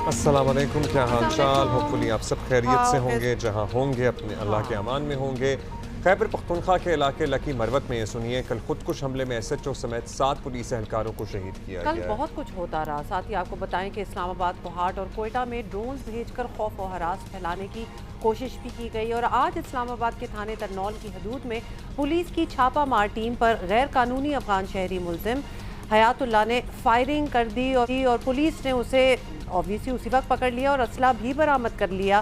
अस्सलाम वालेकुम, क्या हाल चाल। होपफुली आप सब खैरियत से होंगे, जहां होंगे अपने अल्लाह के अमान में होंगे। खैबर पख्तूनख्वा के इलाके लकी मरवत में सुनिए, कल खुदकुश हमले में SHO समेत 7 पुलिस एहलकारों को शहीद किया कल गया है। बहुत कुछ होता रहा। साथ ही आपको बताएं कि इस्लामाबाद, कोहाट और कोयटा में ड्रोन्स भेजकर खौफ और हरास फैलाने की कोशिश भी की गई और आज इस्लामाबाद के थाने तरनौल की हदूद में पुलिस की छापामार टीम पर गैर कानूनी अफगान शहरी मुलजिम हयातुल्लाह ने फायरिंग कर दी और पुलिस ने उसे ऑब्वियसली उसी वक्त पकड़ लिया और असला भी बरामद कर लिया।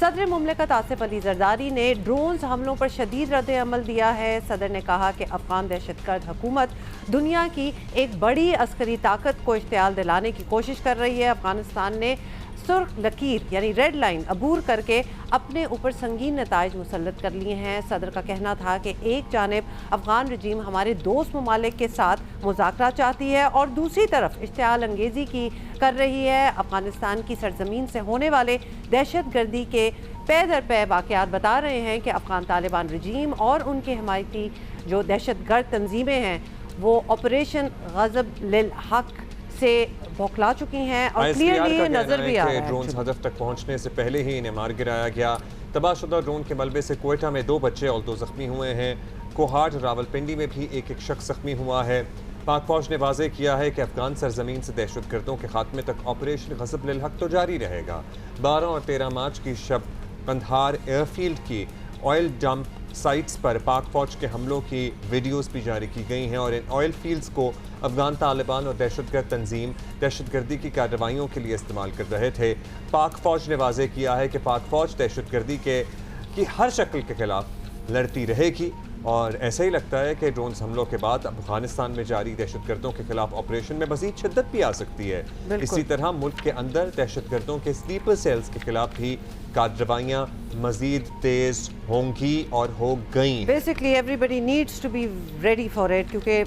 सदर मुमलिकत आसिफ अली जरदारी ने ड्रोन्स हमलों पर शदीद रद्द अमल दिया है। सदर ने कहा कि अफगान दहशतगर्द हुकूमत दुनिया की एक बड़ी अस्करी ताकत को इश्तियाल दिलाने की कोशिश कर रही है। अफगानिस्तान ने सुर्ख लकीर यानी रेड लाइन अबूर करके अपने ऊपर संगीन नताइज मुसल्लत कर लिए हैं। सदर का कहना था कि एक जानिब अफगान रजीम हमारे दोस्त ममालिक के साथ मुज़ाकरा चाहती है और दूसरी तरफ इश्तियाल अंगेज़ी की कर रही है। अफगानिस्तान की सरजमीन से होने वाले दहशत गर्दी के पै दर पै वाक़यात बता रहे हैं कि अफगान तालिबान रजीम और उनके हमायती जो दहशत गर्द तंजीमें हैं वो ऑपरेशन गज़ब लिल हक से बौखला चुकी हैं और क्लियरली नजर भी आ रहा है ड्रोन हदफ तक पहुंचने से पहले ही इन्हें मार गिराया गया। तबाहशुदा ड्रोन के मलबे से कोयटा में 2 बच्चे और 2 जख्मी हुए हैं। कोहाट रावलपिंडी में भी एक शख्स जख्मी हुआ है। पाक फौज ने वाजे किया है कि अफगान सरजमीन से दहशतगर्दों के खात्मे तक ऑपरेशन गज़ब लिल हक तो जारी रहेगा। 12 और 13 मार्च की शब कंधार एयरफील्ड की ऑयल डंप साइट्स पर पाक फौज के हमलों की वीडियोस भी जारी की गई हैं और इन ऑयल फील्ड्स को अफगान तालिबान और दहशतगर्द तंजीम दहशतगर्दी की कार्रवाइयों के लिए इस्तेमाल कर रहे थे। पाक फौज ने वाजे किया है कि पाक फौज दहशतगर्दी की हर शक्ल के खिलाफ लड़ती रहेगी और ऐसा ही लगता है कि ड्रोन हमलों के बाद अफगानिस्तान में जारी दहशतगर्दों के खिलाफ ऑपरेशन में मजीद शिद्दत भी आ सकती है। इसी तरह मुल्क के अंदर दहशतगर्दों के स्लीपर सेल्स के खिलाफ भी कार्रवाइयाँ मजीद तेज होंगी और हो गई। Basically everybody needs to be ready for it, क्योंकि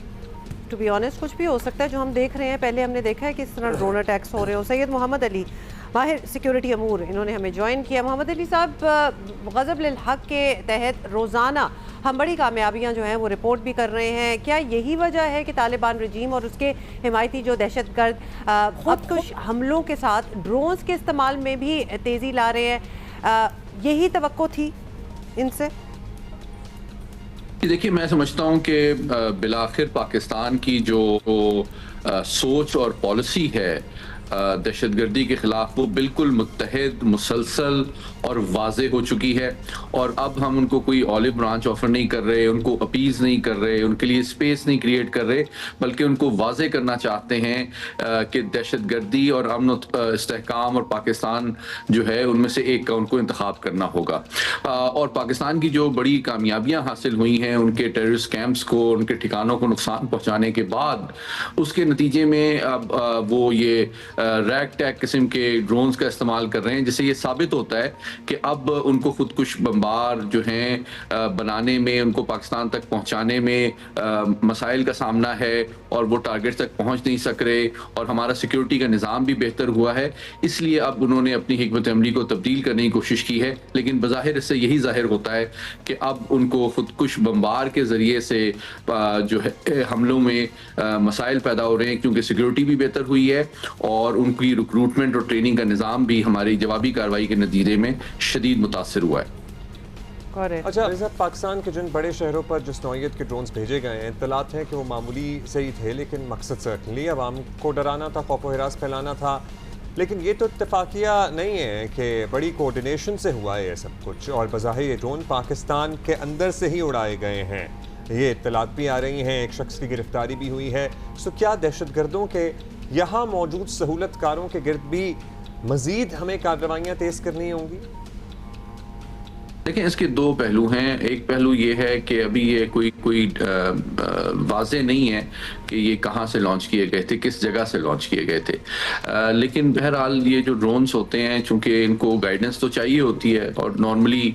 टू बी ऑनेस्ट कुछ भी हो सकता है जो हम देख रहे हैं। पहले हमने देखा है कि इस तरह ड्रोन अटैक्स हो रहे हो। सैयद मोहम्मद अली माहिर सिक्योरिटी अमूर इन्होंने हमें ज्वाइन किया। मोहम्मद अली साहब, गज़ब लिल हक के तहत रोज़ाना हम बड़ी कामयाबियां जो हैं वो रिपोर्ट भी कर रहे हैं। क्या यही वजह है कि तालिबान रजीम और उसके हिमायती जो दहशतगर्द खुदकुश हमलों के साथ ड्रोन्स के इस्तेमाल में भी तेज़ी ला रहे हैं? यही तवक्को थी इनसे? देखिए, मैं समझता हूँ कि बिलाखिर पाकिस्तान की जो सोच और पॉलिसी है दहशतगर्दी के ख़िलाफ़ वो बिल्कुल मुत्तहिद, मुसलसल और वाज़े हो चुकी है और अब हम उनको कोई ऑलिव ब्रांच ऑफ़र नहीं कर रहे, उनको अपीज़ नहीं कर रहे, उनके लिए स्पेस नहीं क्रिएट कर रहे, बल्कि उनको वाज़े करना चाहते हैं कि दहशतगर्दी और अमन इस्तेहकाम और पाकिस्तान जो है उनमें से एक का उनको इंतखाब करना होगा। और पाकिस्तान की जो बड़ी कामयाबियाँ हासिल हुई हैं उनके टेररिस्ट कैंप्स को, उनके ठिकानों को नुकसान पहुँचाने के बाद, उसके नतीजे में अब वो ये रैग टैग किस्म के ड्रोन्स का इस्तेमाल कर रहे हैं, जिससे ये साबित होता है कि अब उनको खुदकुश बमबार जो हैं बनाने में, उनको पाकिस्तान तक पहुंचाने में मसाइल का सामना है और वो टारगेट तक पहुंच नहीं सक रहे और हमारा सिक्योरिटी का निज़ाम भी बेहतर हुआ है। इसलिए अब उन्होंने अपनी हिकमत अमली को तब्दील करने की कोशिश की है, लेकिन बज़ाहिर इससे यही ज़ाहिर होता है कि अब उनको खुदकुश बमबार के ज़रिए से जो है हमलों में मसाइल पैदा हो रहे हैं, क्योंकि सिक्योरिटी भी बेहतर हुई है और उनकी रिक्रूटमेंट और ट्रेनिंग का निज़ाम भी हमारी जवाबी कार्रवाई के नतीजे में शदीद मुतासिर हुआ है। अच्छा, पाकिस्तान के जिन बड़े शहरों पर जिस नौइयत के ड्रोन्स भेजे गए हैं, इत्तलात हैं कि वो मामूली से ही थे, लेकिन मकसद सर्टनली आवाम को डराना था, खौफ व हिरास फैलाना था। लेकिन ये तो इत्तफाकिया नहीं है कि बड़ी कोऑर्डिनेशन से हुआ है ये सब कुछ और बज़ाहिर ये ड्रोन पाकिस्तान के अंदर से ही उड़ाए गए हैं। ये इत्तलात भी आ रही हैं, एक शख्स की गिरफ्तारी भी हुई है। सो क्या दहशतगर्दों के यहाँ मौजूद सहूलतकारों के गिर्द भी मज़ीद हमें कार्रवाइयाँ तेज़ करनी होंगी? देखिए, इसके 2 पहलू हैं। एक पहलू ये है कि अभी ये कोई वाज़े नहीं है कि ये कहाँ से लॉन्च किए गए थे, किस जगह से लॉन्च किए गए थे। लेकिन बहरहाल ये जो ड्रोन्स होते हैं, चूँकि इनको गाइडेंस तो चाहिए होती है और नॉर्मली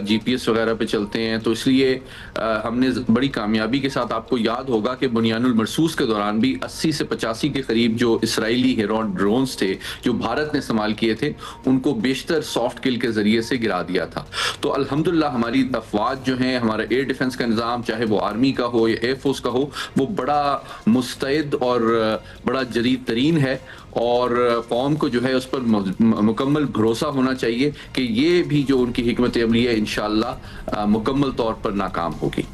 GPS वगैरह पे चलते हैं, तो इसलिए हमने बड़ी कामयाबी के साथ, आपको याद होगा कि बुनियानुल मरसूस के दौरान भी 80 से 85 के करीब जो इसराइली हेरॉन ड्रोन्स थे जो भारत ने इस्तेमाल किए थे, उनको बेशतर सॉफ्ट किल के ज़रिए से गिरा दिया था। तो अल्हम्दुलिल्लाह हमारी अफवाज जो हैं, हमारा एयर डिफेंस का निज़ाम, चाहे वो आर्मी का हो या एयरफोर्स का हो, वो बड़ा मुस्तैद और बड़ा जदीद तरीन है। और कौम को जो है उस पर मुकम्मल भरोसा होना चाहिए कि ये भी जो उनकी हिकमत अमली है इंशाअल्लाह मुकम्मल तौर पर नाकाम होगी।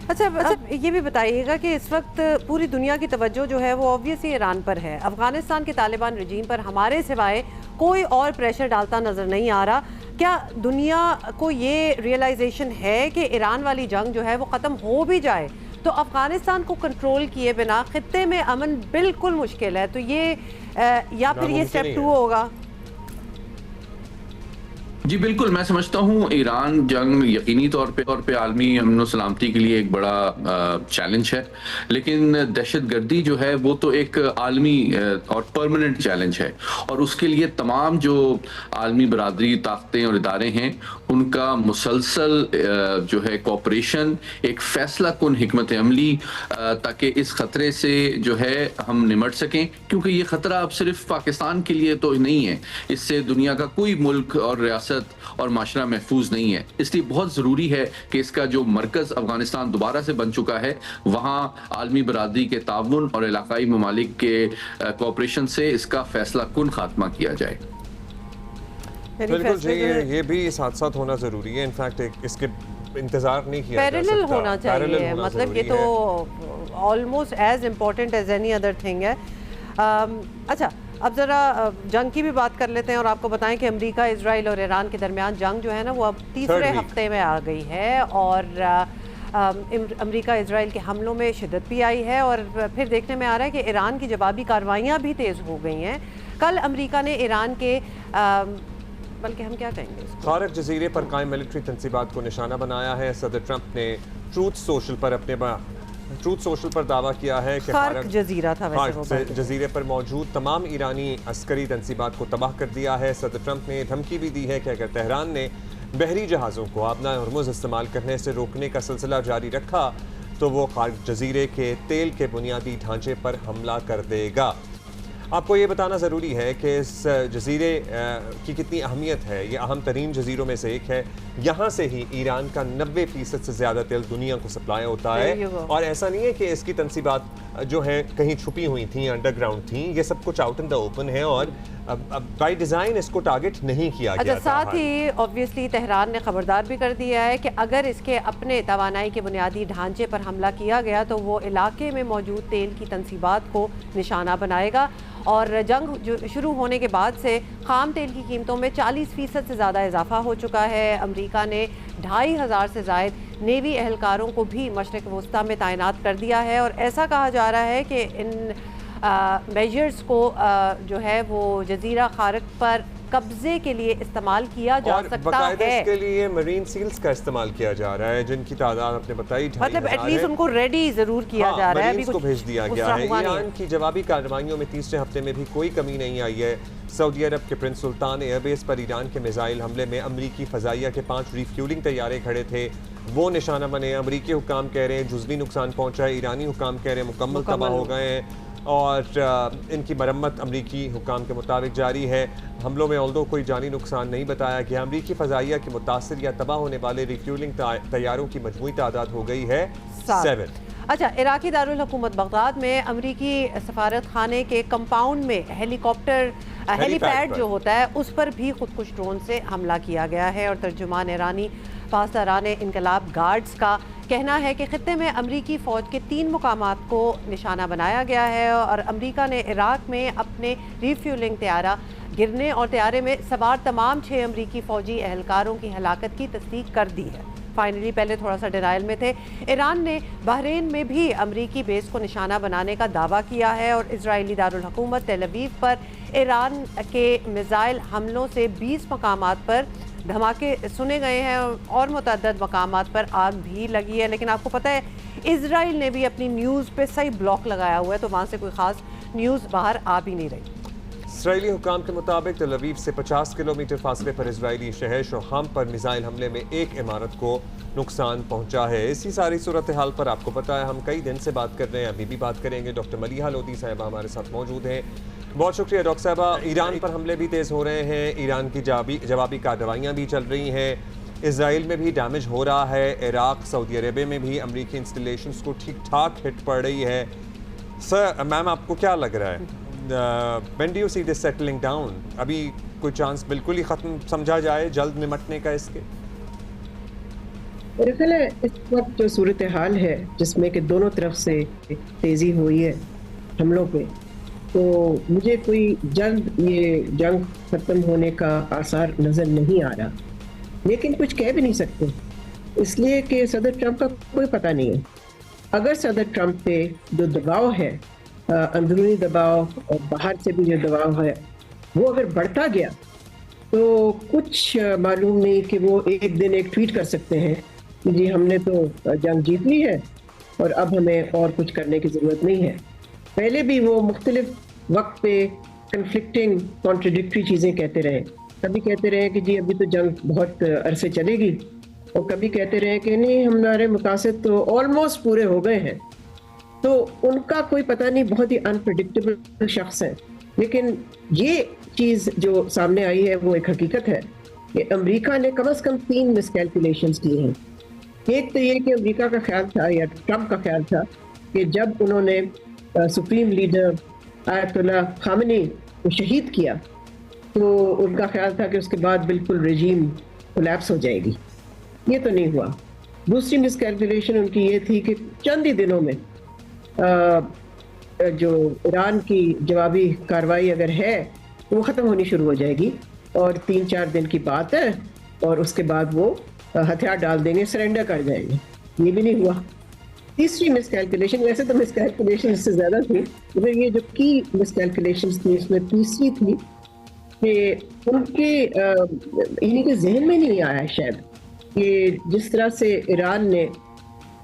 अच्छा, ये भी बताइएगा कि इस वक्त पूरी दुनिया की तवज्जो जो है वो ऑब्वियसली ईरान पर है। अफगानिस्तान के तालिबान रजीम पर हमारे सिवाय कोई और प्रेशर डालता नज़र नहीं आ रहा। क्या दुनिया को ये रियलाइजेशन है कि ईरान वाली जंग जो है वो ख़त्म हो भी जाए तो अफगानिस्तान को कंट्रोल किए बिना खित्ते में अमन बिल्कुल मुश्किल है, तो ये या फिर ये स्टेप 2 होगा? जी बिल्कुल, मैं समझता हूँ ईरान जंग यकीनी तौर पे आलमी अमन सलामती के लिए एक बड़ा चैलेंज है, लेकिन दहशतगर्दी जो है वो तो एक आलमी और परमानेंट चैलेंज है, और उसके लिए तमाम जो आलमी बरादरी ताकतें और इदारे हैं उनका मुसलसल जो है कोऑपरेशन, एक फैसला कुन हिकमत अमली, ताकि इस ख़तरे से जो है हम निमट सकें, क्योंकि ये ख़तरा अब सिर्फ पाकिस्तान के लिए तो नहीं है, इससे दुनिया का कोई मुल्क और रियासत और माशरा महफूज नहीं है। इसलिए बहुत ज़रूरी है कि इसका जो मरकज़ अफगानिस्तान दोबारा से बन चुका है वहाँ आलमी बरादरी के ताउन और इलाकाई ममालिक के कोऑपरेशन से इसका फैसला कुन खात्मा किया जाए। बिल्कुल जी, ये भी साथ साथ होना ज़रूरी है। इनफैक्ट इसके इंतजार नहीं किया जा पैरेलल सकता। होना चाहिए, मतलब ये तो almost as important as any other thing है। अच्छा, अब ज़रा जंग की भी बात कर लेते हैं और आपको बताएं कि अमेरिका, इजराइल और ईरान के दरमियान जंग जो है ना वो अब तीसरे हफ्ते में आ गई है, और अमेरिका इजराइल के हमलों में शिद्दत भी आई है, और फिर देखने में आ रहा है कि ईरान की जवाबी कार्रवाइयाँ भी तेज़ हो गई हैं। कल अमेरिका ने ईरान के बल्कि हम क्या कहेंगे, खारक जजीरे पर कायम मिलिट्री तंसीबात को निशाना बनाया है। सदर ट्रंप ने ट्रूथ सोशल पर दावा किया है कि खारक जजीरा था, वैसे जजीरे पर मौजूद तमाम ईरानी अस्करी तंसीबात को तबाह कर दिया है। सदर ट्रंप ने धमकी भी दी है कि अगर तेहरान ने बहरी जहाज़ों को आबना हरमुज़ इस्तेमाल करने से रोकने का सिलसिला जारी रखा तो वो खारक जजीरे के तेल के बुनियादी ढांचे पर हमला कर देगा। आपको ये बताना ज़रूरी है कि इस जजीरे की कितनी अहमियत है। ये अहम तरीन जजीरों में से एक है। यहाँ से ही ईरान का 90% से ज़्यादा तेल दुनिया को सप्लाई होता है, और ऐसा नहीं है कि इसकी तंसीबात जो है कहीं छुपी हुई थी, अंडरग्राउंड थी। ये सब कुछ आउट इन द ओपन है, और बाय डिज़ाइन इसको टारगेट नहीं किया गया। साथ ही ऑब्वियसली तेहरान ने खबरदार भी कर दिया है कि अगर इसके अपने तवानाई के बुनियादी ढांचे पर हमला किया गया तो वो इलाके में मौजूद तेल की तंसीबात को निशाना बनाएगा। और जंग जो शुरू होने के बाद से खाम तेल की कीमतों में 40% से ज़्यादा इजाफा हो चुका है। अमेरिका ने 2500 से ज़ायद नेवी एहलकारों को भी मशरिक़ वस्ता में तैनात कर दिया है, और ऐसा कहा जा रहा है कि इन मेजर्स को जो है वो जजीरा खारक पर कब्जे के लिए इस्तेमाल किया जा सकता है। इसके लिए मरीन सील्स का इस्तेमाल किया जा रहा है, जिनकी तादाद आपने बताई, मतलब एटलीस्ट उनको रेडी जरूर किया जा रहा है। अभी को भेज दिया गया है। ईरान की जवाबी कार्रवाइयों में तीसरे हफ्ते में भी कोई कमी नहीं आई है। सऊदी अरब के प्रिंस सुल्तान एयरबेस पर ईरान के मिसाइल हमले में अमरीकी फ़ज़ाइया के 5 रिफ्यूलिंग तैयारे खड़े थे, वो निशाना बने। अमरीकी हुकाम कह रहे हैं जुज़वी नुकसान पहुंचा है, ईरानी हुकाम कह रहे हैं मुकम्मल तबाह हो गए हैं, और इनकी मरम्मत अमरीकी हुकाम के मुताबिक जारी है। हमलों में ऑल्दो कोई जानी नुकसान नहीं बताया गया। अमरीकी फ़ज़ाइया के मुतासिर या तबाह होने वाले रिफ्यूलिंग तैयारों की मजमूई तादाद हो गई है 7। अच्छा, इराकी दारुल हुकूमत बगदाद में अमरीकी सफारत खाने के कंपाउंड में हेलीपैड जो होता है उस पर भी खुदकुश ड्रोन से हमला किया गया है, और तर्जुमान ईरानी पासदारान इनकलाब गार्ड्स का कहना है कि खित्ते में अमरीकी फ़ौज के 3 मुकामात को निशाना बनाया गया है, और अमरीका ने इराक में अपने रिफ्यूलिंग तैयारा गिरने और तैयारे में सवार तमाम 6 अमरीकी फ़ौजी एहलकारों की हलाकत की तस्दीक कर दी है। फाइनली पहले थोड़ा सा डिनाइल में थे। ईरान ने बहरीन में भी अमरीकी बेस को निशाना बनाने का दावा किया है, और इजरायली दारुल हुकूमत तेल अवीव पर ईरान के मिसाइल हमलों से 20 मकामात पर धमाके सुने गए हैं, और मुतअद्दद मकामात पर आग भी लगी है। लेकिन आपको पता है इजराइल ने भी अपनी न्यूज़ पे सही ब्लॉक लगाया हुआ है, तो वहाँ से कोई ख़ास न्यूज़ बाहर आ भी नहीं रही। इसराइली हुकाम के मुताबिक तेल अवीव से 50 किलोमीटर फासले पर इजरायली शहर शोहाम पर मिसाइल हमले में एक इमारत को नुकसान पहुंचा है। इसी सारी सूरत हाल पर आपको पता है हम कई दिन से बात कर रहे हैं, अभी भी बात करेंगे। डॉक्टर मलिहा लोधी साहिबा हमारे साथ मौजूद हैं। बहुत शुक्रिया डॉक्टर साहिबा। ईरान पर हमले भी तेज़ हो रहे हैं, ईरान की जवाबी कार्रवाइयाँ भी चल रही हैं। इसराइल में भी डैमेज हो रहा है, इराक, सऊदी अरेबिया में भी अमरीकी इंस्टॉलेशंस को ठीक ठाक हिट पड़ रही है। सर, मैम आपको क्या लग रहा है, when do you see this settling down? अभी कोई चांस बिल्कुल ही ख़त्म समझा जाए जल्द निमटने का इसके? मेरे ख्याल है इस वक्त जो सूरत हाल है जिसमें कि दोनों तरफ से तेज़ी हुई है हमलों पे, तो मुझे कोई जल्द ये जंग ख़त्म होने का आसार नज़र नहीं आ रहा, लेकिन कुछ कह भी नहीं सकते इसलिए कि सदर ट्रंप का कोई पता नहीं है। अगर सदर ट्रंप पे जो दबाव है, अंदरूनी दबाव और बाहर से भी जो दबाव है, वो अगर बढ़ता गया तो कुछ मालूम नहीं कि वो एक दिन एक ट्वीट कर सकते हैं कि जी हमने तो जंग जीत ली है और अब हमें और कुछ करने की ज़रूरत नहीं है। पहले भी वो मुख्तलिफ वक्त पे कन्फ्लिक्टिंग कॉन्ट्रडिक्टरी चीज़ें कहते रहे। कभी कहते रहे कि जी अभी तो जंग बहुत अरसे चलेगी, और कभी कहते रहे कि नहीं हमारे मकासद तो ऑलमोस्ट पूरे हो गए हैं। तो उनका कोई पता नहीं, बहुत ही अनप्रेडिक्टेबल शख्स है। लेकिन ये चीज़ जो सामने आई है वो एक हकीकत है कि अमेरिका ने कम से कम 3 मिसकैलकुलेशंस की हैं। एक तो ये कि अमेरिका का ख्याल था या ट्रंप का ख्याल था कि जब उन्होंने सुप्रीम लीडर आयतुल्लाह खामेनी को शहीद किया तो उनका ख्याल था कि उसके बाद बिल्कुल रजीम कोलैप्स हो जाएगी। ये तो नहीं हुआ। दूसरी मिसकैलकुलेशन उनकी ये थी कि चंद ही दिनों में जो ईरान की जवाबी कार्रवाई अगर है तो वो ख़त्म होनी शुरू हो जाएगी और 3-4 दिन की बात है और उसके बाद वो हथियार डाल देंगे, सरेंडर कर जाएंगे। ये भी नहीं हुआ। तीसरी मिसकैलकुलेशन, वैसे तो मिसकैलकुलेशन इससे ज़्यादा थी, मगर ये जो की मिसकैलकुलेशन थी इसमें तीसरी थी कि उनके इन्हीं के जहन में नहीं आया शायद कि जिस तरह से ईरान ने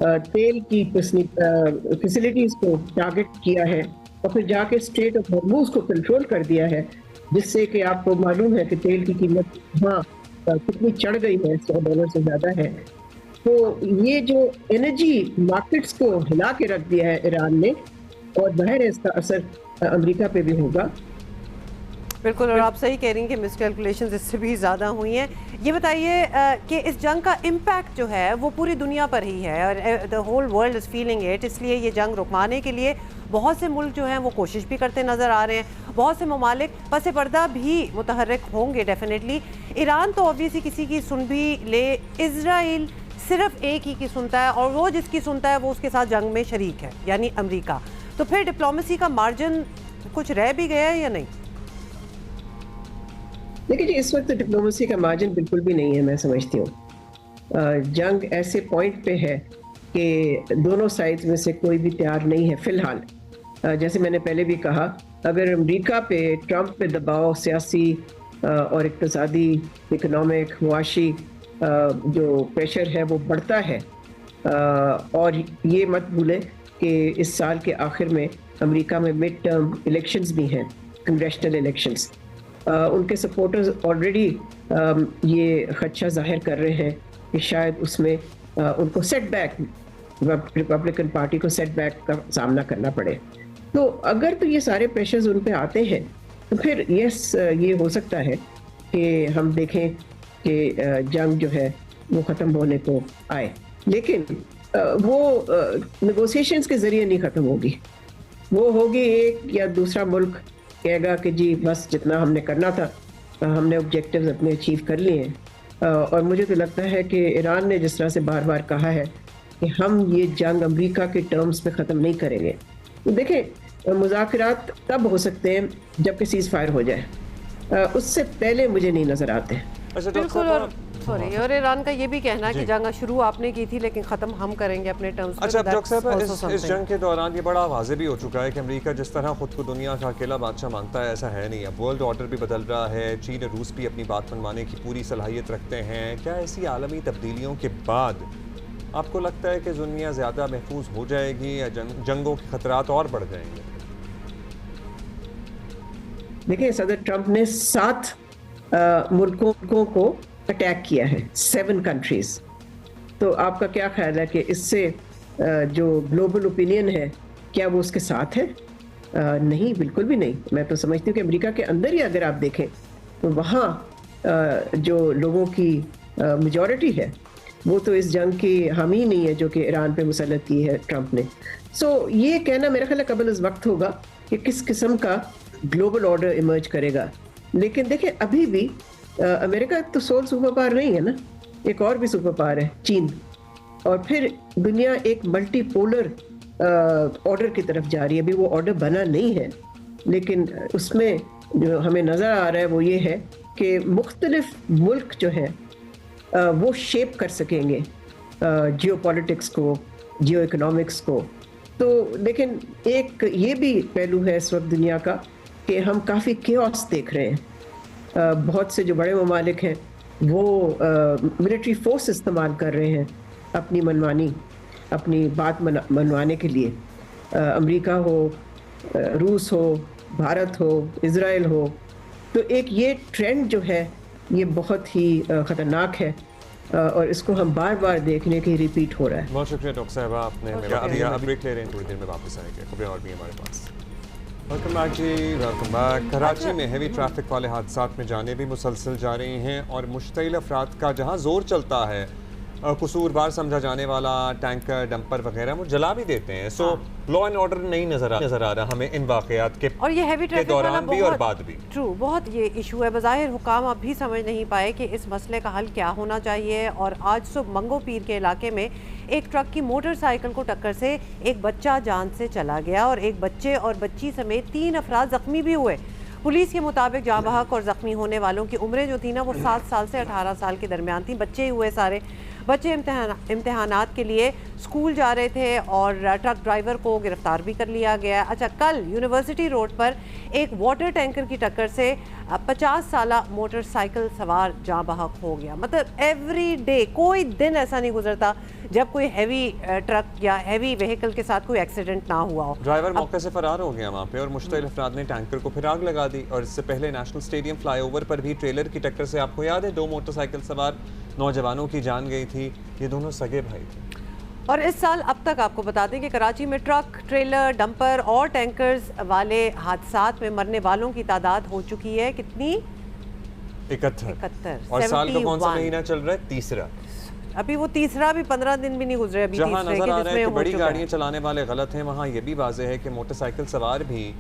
तेल की फैसिलिटीज़ को टारगेट किया है और फिर जाके स्ट्रेट ऑफ हॉर्मुज़ को कंट्रोल कर दिया है, जिससे कि आपको मालूम है कि तेल की कीमत कितनी चढ़ गई है, $100 से ज़्यादा है। तो ये जो एनर्जी मार्केट्स को हिला के रख दिया है ईरान ने, और ज़ाहिर है इसका असर अमेरिका पे भी होगा। बिल्कुल, और आप सही कह रही हैं कि मिसकैलकुलेशंस इससे भी ज़्यादा हुई हैं। ये बताइए कि इस जंग का इम्पैक्ट जो है वो पूरी दुनिया पर ही है और the whole world is feeling it, इसलिए ये जंग रुकवाने के लिए बहुत से मुल्क जो हैं वो कोशिश भी करते नज़र आ रहे हैं। बहुत से ममालिक पस पर्दा भी मुतहर्रिक होंगे डेफिनेटली। ईरान तो ऑब्वियसली किसी की सुन भी ले, इजराइल सिर्फ एक ही की सुनता है और वो जिसकी सुनता है वो उसके साथ जंग में शरीक है, यानी अमेरिका। तो फिर डिप्लोमेसी का मार्जिन कुछ रह भी गया है या नहीं? देखिए जी, इस वक्त डिप्लोमेसी का मार्जिन बिल्कुल भी नहीं है, मैं समझती हूँ। जंग ऐसे पॉइंट पे है कि दोनों साइड्स में से कोई भी तैयार नहीं है फ़िलहाल। जैसे मैंने पहले भी कहा, अगर अमेरिका पे ट्रंप पे दबाव सियासी और इक़्तिसादी, इकनॉमिक, मुआशी जो प्रेशर है वो बढ़ता है, और ये मत भूलें कि इस साल के आखिर में अमेरिका में मिड टर्म इलेक्शंस भी हैं, कंग्रेशनल इलेक्शंस। उनके सपोर्टर्स ऑलरेडी ये खदशा जाहिर कर रहे हैं कि शायद उसमें उनको सेटबैक, रिपब्लिकन पार्टी को सेटबैक का सामना करना पड़े। तो अगर तो ये सारे प्रेशर्स उन पे आते हैं तो फिर यस, ये हो सकता है कि हम देखें कि जंग जो है वो ख़त्म होने को आए, लेकिन वो नेगोशिएशंस के ज़रिए नहीं ख़त्म होगी। वो होगी एक या दूसरा मुल्क कहेगा कि जी बस जितना हमने करना था हमने ऑब्जेक्टिव्स अपने अचीव कर लिए हैं। और मुझे तो लगता है कि ईरान ने जिस तरह से बार बार कहा है कि हम ये जंग अमेरिका के टर्म्स पे ख़त्म नहीं करेंगे। तो देखें, मुज़ाकरात तब हो सकते हैं जब कि सीज़ फायर हो जाए, उससे पहले मुझे नहीं नज़र आते। बिल्कुल, और ईरान का ये भी कहना है कि जंग शुरू आपने की थी लेकिन ख़त्म हम करेंगे अपने टर्म्स पे। अच्छा डॉक्टर साहब, इस जंग के दौरान ये बड़ा वाज़े भी हो चुका है कि अमेरिका जिस तरह खुद को दुनिया का अकेला बादशाह मानता है, ऐसा है नहीं। अब वर्ल्ड ऑर्डर भी बदल रहा है, चीन और रूस भी अपनी बात मनवाने की पूरी सलाहियत रखते हैं। क्या ऐसी आलमी तब्दीलियों के बाद आपको लगता है कि दुनिया ज़्यादा महफूज हो जाएगी या जंगों के खतरात और बढ़ जाएंगे? देखिए, सदर ट्रंप ने 7 मुल्कों को अटैक किया है, 7 कंट्रीज। तो आपका क्या ख्याल है कि इससे जो ग्लोबल ओपिनियन है क्या वो उसके साथ है? नहीं, बिल्कुल भी नहीं। मैं तो समझती हूँ कि अमेरिका के अंदर ही अगर आप देखें तो वहाँ जो लोगों की मेजॉरिटी है वो तो इस जंग की हामी नहीं है जो कि ईरान पे मुसल्लत की है ट्रंप ने। सो ये कहना मेरा ख्याल है कबल इस वक्त होगा कि किस किस्म का ग्लोबल ऑर्डर इमर्ज करेगा। लेकिन देखिए अभी भी अमेरिका तो सोल सुपर पावर नहीं है ना, एक और भी सुपर पावर है चीन, और फिर दुनिया एक मल्टीपोलर ऑर्डर की तरफ जा रही है। अभी वो ऑर्डर बना नहीं है, लेकिन उसमें जो हमें नज़र आ रहा है वो ये है कि मुख्तलिफ मुल्क जो है वो शेप कर सकेंगे जियो पॉलिटिक्स को, जियो इकोनॉमिक्स को। तो लेकिन एक ये भी पहलू है इस वक्त दुनिया का कि हम काफ़ी केओस देख रहे हैं। बहुत से जो बड़े ममालिक हैं वो मिलिट्री फोर्स इस्तेमाल कर रहे हैं अपनी मनमानी, अपनी बात मनवाने के लिए। अमेरिका हो, रूस हो, भारत हो, इज़राइल हो। तो एक ये ट्रेंड जो है ये बहुत ही ख़तरनाक है और इसको हम बार बार देखने की रिपीट हो रहा है। बहुत शुक्रिया डॉक्टर साहबा, आपने अभी ब्रेक ले रहे हैं, थोड़ी देर में वापस आएंगे, खबरें और भी हमारे पास। वेलकम बैक जी, वेलकम बैक। कराची में हैवी ट्रैफिक वाले हादसात में जाने भी मुसलसल जा रही हैं और मुश्तइल अफराद का जहां जोर चलता है कसूरवार समझा जाने वाला टैंकर, डंपर वगैरह वो जला भी देते हैं। सो लॉ एंड ऑर्डर नहीं नजर आ रहा हमें इन वाकयात के, और ये हैवी ट्रैफिक दौरान भी और बाद भी। ट्रू, बहुत ये इशू है। बज़ाहिर हुकाम अब भी समझ नहीं पाए कि इस मसले का हल क्या होना चाहिए। और आज सुबह मंगो पीर के इलाके में एक ट्रक की मोटरसाइकिल को टक्कर से एक बच्चा जान से चला गया और एक बच्चे और बच्ची समेत 3 अफराद जख्मी भी हुए। पुलिस के मुताबिक जाँ बहक और ज़ख्मी होने वालों की उम्रें जो थी ना वो 7 साल से 18 साल के दरमियान थी। बच्चे ही हुए सारे। बच्चे इम्तहानात के लिए स्कूल जा रहे थे और ट्रक ड्राइवर को गिरफ्तार भी कर लिया गया। अच्छा, कल यूनिवर्सिटी रोड पर एक वाटर टैंकर की टक्कर से 50 साला मोटरसाइकिल सवार जाँ बहक हो गया। मतलब एवरी डे, कोई दिन ऐसा नहीं गुजरता जब कोई हैवी ट्रक या हैवी व्हीकल के साथ कोई एक्सीडेंट ना हुआ हो। ड्राइवर मौके से फरार हो गया वहाँ पे और मुश्तइल अफराद ने टैंकर को फिर आग लगा दी। और इससे पहले नेशनल स्टेडियम फ्लाईओवर पर भी ट्रेलर की टक्कर से आपको याद है 2 मोटरसाइकिल सवार नौजवानों की जान गई थी। ये दोनों सगे भाई थे। और इस साल अब तक आपको बता दें कि कराची में ट्रक, ट्रेलर, डंपर और टैंकर्स वाले हादसात में मरने वालों की तादाद हो चुकी है कितनी? 71। और साल का कौन सा महीना चल रहा है? तीसरा। अभी वो तीसरा भी 15 दिन भी नहीं गुजरे अभी। जहाँ नजर आ रहा है कि बड़ी गाड़ियाँ चलाने वाले गलत हैं, वहाँ ये भी वाज़ेह है कि मोटरसाइकिल सवार भी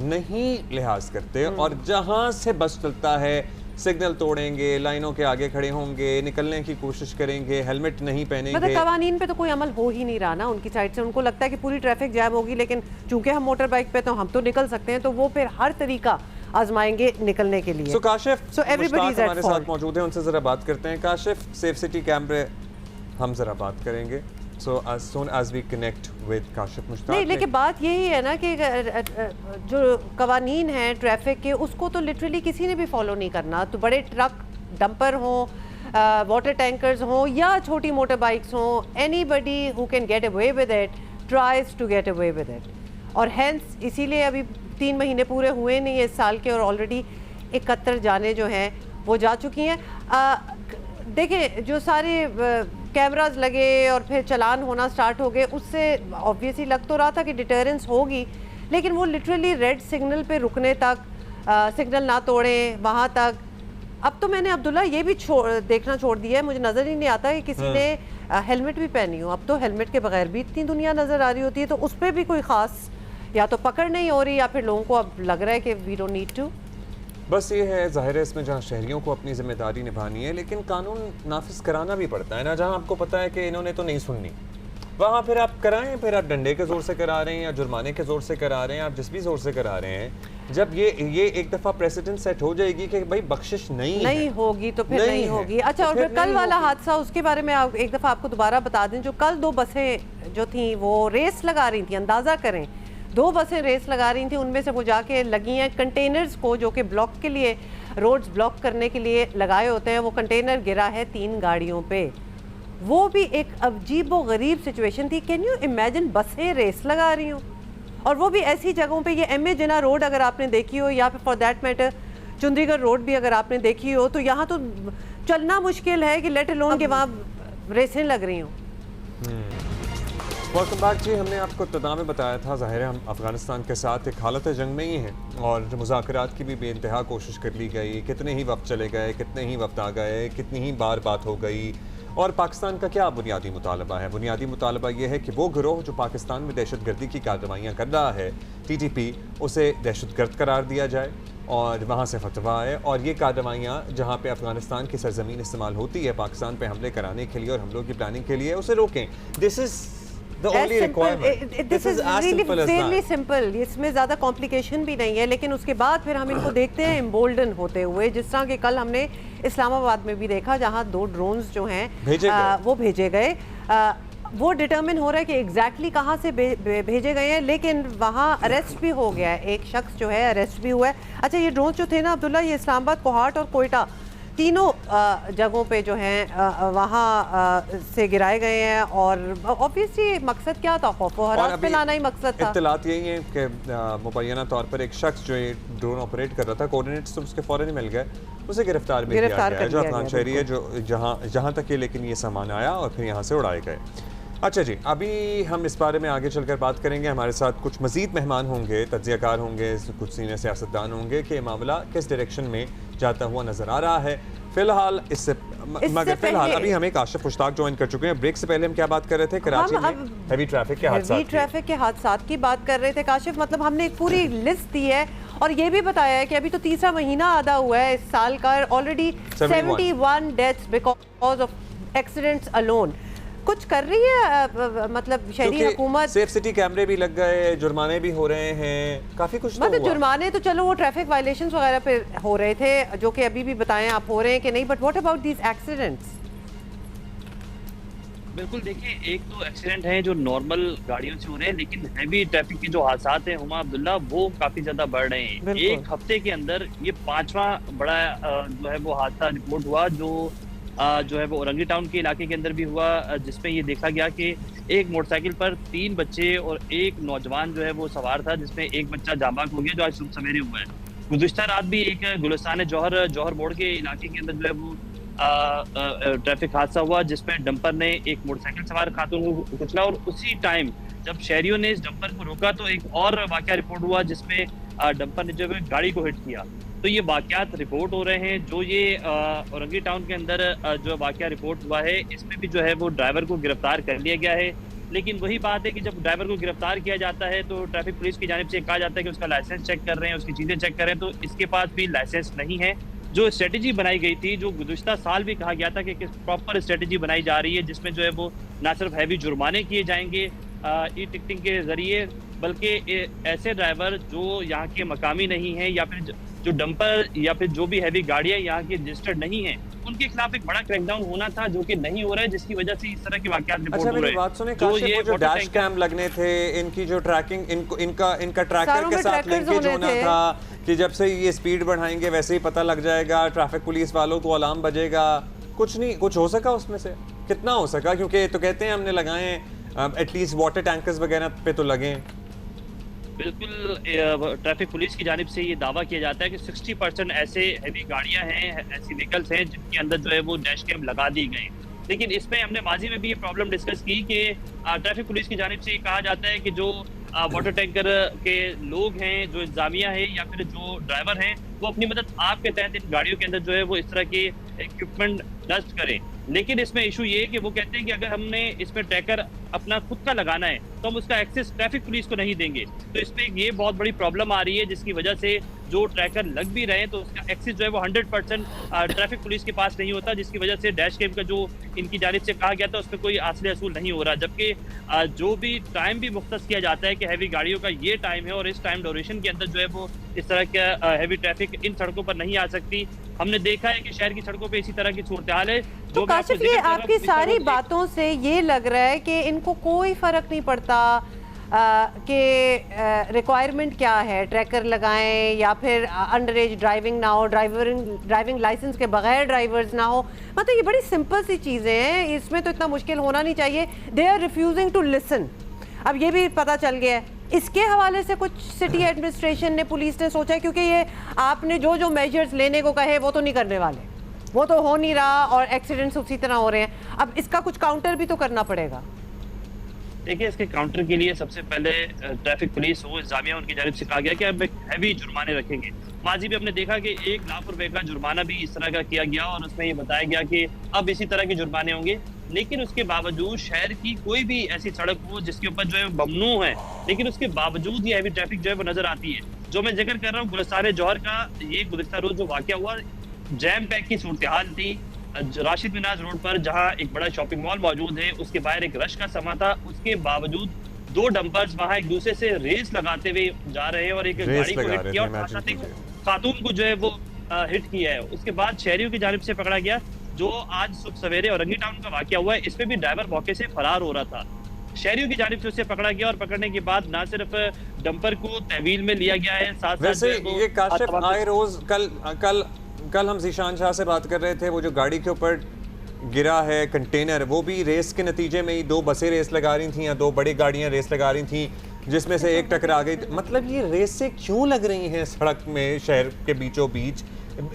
नहीं लिहाज करते। और जहाँ से बस चलता है सिग्नल तोड़ेंगे, लाइनों के आगे खड़े होंगे, निकलने की कोशिश करेंगे, हेलमेट नहीं पहनेंगे। मतलब कवानीन पे तो कोई अमल हो ही नहीं रहा ना उनकी साइड से। उनको लगता है कि पूरी ट्रैफिक जैम होगी, लेकिन चूंकि हम मोटर बाइक पे तो हम तो निकल सकते हैं, तो वो फिर हर तरीका आजमाएंगे निकलने के लिए। काशिफ एवरीबॉडी हमारे साथ मौजूद है, उनसे जरा बात करते हैं। काशिफ, सेफ सिटी कैमरे हम जरा बात करेंगे। So as soon as we connect with Kashif Mushtaq. नहीं, लेकिन बात यही है ना कि जो कवानीन है ट्रैफिक के, उसको तो लिटरली किसी ने भी फॉलो नहीं करना। तो बड़े ट्रक, डंपर हों, वाटर टैंकर्स हों या छोटी मोटर बाइक्स हों, anybody who can get away with it tries to get away with it. और हेंस इसीलिए अभी 3 महीने पूरे हुए नहीं इस साल के और ऑलरेडी 71 जाने जो हैं वो जा चुकी हैं। देखिए, जो सारे कैमरास लगे और फिर चलान होना स्टार्ट हो गए, उससे ऑब्वियसली लग तो रहा था कि डिटरेंस होगी, लेकिन वो लिटरली रेड सिग्नल पे रुकने तक, सिग्नल ना तोड़ें वहाँ तक। अब तो मैंने अब्दुल्ला ये भी देखना छोड़ दिया है, मुझे नज़र ही नहीं आता कि किसी ने हेलमेट भी पहनी हो। अब तो हेलमेट के बगैर भी इतनी दुनिया नज़र आ रही होती है, तो उस पर भी कोई ख़ास या तो पकड़ नहीं हो रही या फिर लोगों को अब लग रहा है कि वी डोंट नीड टू। बस ये है, ज़ाहिर है इसमें जहाँ शहरियों को अपनी जिम्मेदारी निभानी है, लेकिन कानून नाफिज कराना भी पड़ता है ना। जहाँ आपको पता है कि इन्होंने तो नहीं सुननी, वहाँ फिर आप कराएं। फिर आप डंडे के ज़ोर से करा रहे हैं या जुर्माने के ज़ोर से करा रहे हैं, आप जिस भी ज़ोर से करा रहे हैं, जब ये एक दफ़ा प्रेसिडेंट सेट हो जाएगी कि भाई बख्शिश नहीं होगी तो फिर नहीं होगी। अच्छा, और फिर कल वाला हादसा, उसके बारे में एक दफ़ा आपको दोबारा बता दें। जो कल 2 बसें जो थी वो रेस लगा रही थी, अंदाज़ा करें 2 बसें रेस लगा रही थी, उनमें से वो जाके लगी हैं कंटेनर्स को, जो कि ब्लॉक के लिए, रोड्स ब्लॉक करने के लिए लगाए होते हैं। वो कंटेनर गिरा है 3 गाड़ियों पे। वो भी एक अजीब व गरीब सिचुएशन थी। कैन यू इमेजिन, बसें रेस लगा रही हूँ और वो भी ऐसी जगहों पे। ये MA जिना रोड अगर आपने देखी हो, या फिर फॉर दैट मैटर चुंदीगढ़ रोड भी अगर आपने देखी हो, तो यहाँ तो चलना मुश्किल है कि लेट अलोन के वहाँ रेसें लग रही हों। वेलकम बैक जी। हमने आपको इब्तिदा में बताया था, ज़ाहिर है हम अफ़गानिस्तान के साथ एक हालत जंग में ही हैं और मुज़ाकरात की भी बेइंतहा कोशिश कर ली गई, कितने ही वक्त चले गए, कितने ही वक्त आ गए, कितनी ही बार बात हो गई। और पाकिस्तान का क्या बुनियादी मुतालबा है? बुनियादी मुतालबा ये है कि वो गिरोह जो पाकिस्तान में दहशतगर्दी की कार्रवाइयाँ कर रहा है, TTP, उसे दहशतगर्द करार दिया जाए और वहाँ से फतवा आए और ये कार्रवाइयाँ जहाँ पे अफगानिस्तान की सरजमीन इस्तेमाल होती है पाकिस्तान पे हमले कराने के लिए और हमलों की प्लानिंग के लिए, उसे रोकें। This is the only requirement. This is as really simple as that. fairly simple. इसमें ज़्यादा कॉम्प्लिकेशन भी नहीं है, लेकिन उसके बाद फिर हम इनको देखते हैं एम्बोल्डन होते हुए, जिस तरह के कल हमने इस्लामाबाद में भी देखा जहाँ 2 ड्रोन्स जो हैं वो भेजे गए। वो डिटर्मिन हो रहा है कि एग्जैक्टली कहाँ से भेजे गए हैं, लेकिन वहाँ अरेस्ट भी हो गया है, एक शख्स जो है अरेस्ट भी हुआ है। अच्छा, ये ड्रोन जो थे ना अब्दुल्ला, ये इस्लामाबाद, कोहाट और कोयटा तीनों जगहों पे जो हैं वहाँ से गिराए गए हैं और ऑब्वियसली मकसद क्या था? खौफ और हरास फैलाना ही मकसद था। इत्तलात यही है कि मुबैना तौर पर एक शख्स जो ये ड्रोन ऑपरेट कर रहा था, कोऑर्डिनेट्स तो उसके फ़ौरन ही मिल गए, उसे गिरफ्तार भी किया गया है, जो अफगान शहरी है, जो जहाँ तक ये लेकिन ये सामान आया और फिर यहाँ से उड़ाए गए। अच्छा जी, अभी हम इस बारे में आगे चलकर बात करेंगे। हमारे साथ कुछ मज़ीद मेहमान होंगे, तज्ज़ियाकार होंगे, कुछ सीनियर सियासतदान होंगे कि मामला किस डायरेक्शन में जाता हुआ नज़र आ रहा है। फ़िलहाल फ़िलहाल अभी हमें काशिफ मुश्ताक ज्वाइन कर चुके हैं। ब्रेक से पहले हम क्या बात कर रहे थे? कराची में हैवी ट्रैफिक के हादसात की बात कर रहे थे काशिफ। मतलब हमने एक पूरी लिस्ट दी है और ये भी बताया है कि अभी तो तीसरा महीना आधा हुआ है इस साल का, already 71 deaths because of accidents alone. कुछ कर रही है मतलब शहरी हुकूमत? सेफ सिटी कैमरे भी लग गए, जुर्माने भी हो रहे हैं, काफी कुछ तो मतलब जुर्माने तो चलो वो ट्रैफिक वायलेशंस वगैरह पे हो रहे थे, जो कि अभी भी बताएं आप हो रहे हैं कि नहीं, but what about these accidents? बिल्कुल, देखिए, एक तो एक्सीडेंट है जो नॉर्मल गाड़ियों से हो रहे हैं, लेकिन हैवी ट्रैफिक के जो हादसात हैं हुमा अब्दुल्ला, वो काफी ज्यादा बढ़ रहे हैं। एक हफ्ते के अंदर ये 5वां बड़ा जो है वो हादसा रिपोर्ट हुआ, जो है वो औरंगी टाउन के इलाके के अंदर भी हुआ, जिसमें ये देखा गया कि एक मोटरसाइकिल पर 3 बच्चे और एक नौजवान जो है वो सवार था, जिसमें एक बच्चा जाबाक हो गया, जो आज सुबह सवेरे हुआ है। गुज़िश्ता रात भी एक गुलिस्तान जौहर मोड़ के इलाके के अंदर जो है वो ट्रैफिक हादसा हुआ, जिसमें डंपर ने एक मोटरसाइकिल सवार खातून को कुचला और उसी टाइम जब शहरियों ने इस डंपर को रोका तो एक और वाकया रिपोर्ट हुआ, जिसमें डंपर ने जो है गाड़ी को हिट किया। तो ये वाकयात रिपोर्ट हो रहे हैं। जो ये औरंगी टाउन के अंदर जो वाकया रिपोर्ट हुआ है, इसमें भी जो है वो ड्राइवर को गिरफ्तार कर लिया गया है। लेकिन वही बात है कि जब ड्राइवर को गिरफ्तार किया जाता है तो ट्रैफिक पुलिस की जानिब से कहा जाता है कि उसका लाइसेंस चेक कर रहे हैं, उसकी चीज़ें चेक कर रहे हैं, तो इसके पास भी लाइसेंस नहीं है। जो स्ट्रेटेजी बनाई गई थी, जो गुज़िश्ता साल भी कहा गया था कि प्रॉपर स्ट्रेटेजी बनाई जा रही है, जिसमें जो है वो ना सिर्फ हैवी जुर्माने किए जाएंगे ई टिकटिंग के जरिए, बल्कि ऐसे ड्राइवर जो यहाँ के मकामी नहीं हैं या फिर जो डंपर या फिर जो भी हैवी गाड़ियाँ यहाँ की रजिस्टर्ड नहीं हैं, उनके खिलाफ एक बड़ा क्रैकडाउन होना था, जो कि नहीं हो रहा है, जिसकी वजह से इस तरह की वाकयात रिपोर्ट हो रहे हैं। बात सुने काशिफ, वो जो डैश कैम लगने थे, इनकी जो ट्रैकिंग, इनका ट्रैकर के साथ लिंकेज होना था कि जब से ये स्पीड बढ़ाएंगे वैसे ही पता लग जाएगा, ट्रैफिक पुलिस वालों को अलार्म बजेगा। कुछ नहीं, कुछ हो सका उसमें से? कितना हो सका? क्योंकि तो कहते हैं हमने लगाए एटलीस्ट वाटर टैंकर्स वगैरह पे तो लगे। बिल्कुल, ट्रैफिक पुलिस की जानिब से ये दावा किया जाता है कि 60% ऐसे हैवी गाड़ियां हैं, ऐसी व्हीकल्स हैं जिनके अंदर जो है वो डैश कैम लगा दी गए। लेकिन इसमें हमने माजी में भी ये प्रॉब्लम डिस्कस की कि ट्रैफिक पुलिस की जानिब से ये कहा जाता है कि जो वाटर टैंकर के लोग हैं, जो इंतजामिया है या फिर जो ड्राइवर हैं, वो अपनी मदद आपके तहत इन गाड़ियों के अंदर जो है वो इस तरह के इक्विपमेंट नष्ट करें। लेकिन इसमें इशू ये है कि वो कहते हैं कि अगर हमने इसमें ट्रैकर अपना खुद का लगाना है तो हम उसका एक्सेस ट्रैफिक पुलिस को नहीं देंगे। तो इसमें ये बहुत बड़ी प्रॉब्लम आ रही है, जिसकी वजह से जो ट्रैकर लग भी रहे हैं तो उसका एक्सेस जो है वो 100% ट्रैफिक पुलिस के पास नहीं होता, जिसकी वजह से डैश कैम का जो इनकी जानिब से कहा गया था उसमें कोई हासिल असूल नहीं हो रहा। जबकि जो भी टाइम भी मुख्तस किया जाता है कि हैवी गाड़ियों का ये टाइम है और इस टाइम ड्यूरेशन के अंदर जो है वो इस तरह का हैवी ट्रैफिक इन सड़कों पर नहीं आ सकती। हमने देखा है कि शहर की सड़कों पे इसी तरह की सूरत हाल है। तो काशिफ, ये आपकी सारी बातों से ये लग रहा है कि इनको कोई फर्क नहीं पड़ता कि रिक्वायरमेंट क्या है, ट्रैकर लगाएं या फिर अंडर एज ड्राइविंग ना हो, ड्राइविंग लाइसेंस के बगैर ड्राइवर्स ना हो। मतलब ये बड़ी सिंपल सी चीज़ें हैं, इसमें तो इतना मुश्किल होना नहीं चाहिए। They are refusing to listen. अब ये भी पता चल गया है। इसके हवाले से कुछ सिटी एडमिनिस्ट्रेशन ने, पुलिस ने सोचा है, क्योंकि ये आपने जो मेजर्स लेने को कहे वो तो नहीं करने वाले, वो तो हो नहीं रहा और एक्सीडेंट्स उसी तरह हो रहे हैं। अब इसका कुछ काउंटर भी तो करना पड़ेगा। देखिए, इसके काउंटर के लिए सबसे पहले ट्रैफिक पुलिस हो, इंतजामिया, उनकी जानिब से कहा गया कि अब हैवी जुर्माने रखेंगे। माजी में हमने देखा कि 1 लाख रुपए का जुर्माना भी इस तरह का किया गया और उसमें ये बताया गया कि अब इसी तरह के जुर्माने होंगे। लेकिन उसके बावजूद शहर की कोई भी ऐसी सड़क हो जिसके ऊपर जो है ममनू है, लेकिन उसके बावजूद ये हैवी ट्रैफिक जो है वो नजर आती है। जो मैं जिक्र कर रहा हूँ गुलिस्तान जौहर का, ये गुज़िश्ता रोज जो वाकया हुआ, जैम पैक की सूरत हाल थी राशिद मिनाज रोड पर, जहाँ एक बड़ा शॉपिंग मॉल मौजूद है, उसके बाहर एक रश का समा था। उसके बावजूद 2 डंपर्स वहां एक दूसरे से रेस लगाते हुए जा रहे हैं और एक गाड़ी को हिट किया और साथ एक खातून को जो है वो हिट किया है। उसके बाद शहरियों की जानिब से पकड़ा गया। जो आज सुबह सवेरे औरंगी टाउन का वाकया हुआ है, इस पे भी ड्राइवर मौके से फरार हो रहा था। शहरियों की जानिब से उसे पकड़ा गया और पकड़ने के बाद ना सिर्फ डंपर को तहवील में लिया गया है, साथ वैसे ये काशिफ आए रोज कल हम ज़ीशान शाह से बात कर रहे थे, वो जो गाड़ी के ऊपर गिरा है कंटेनर, वो भी रेस के नतीजे में ही 2 बसें रेस लगा रही थी या 2 बड़ी गाड़ियां रेस लगा रही थी, जिसमें से एक टकरा गई। मतलब ये रेस से क्यों लग रही हैं सड़क में, शहर के बीचों बीच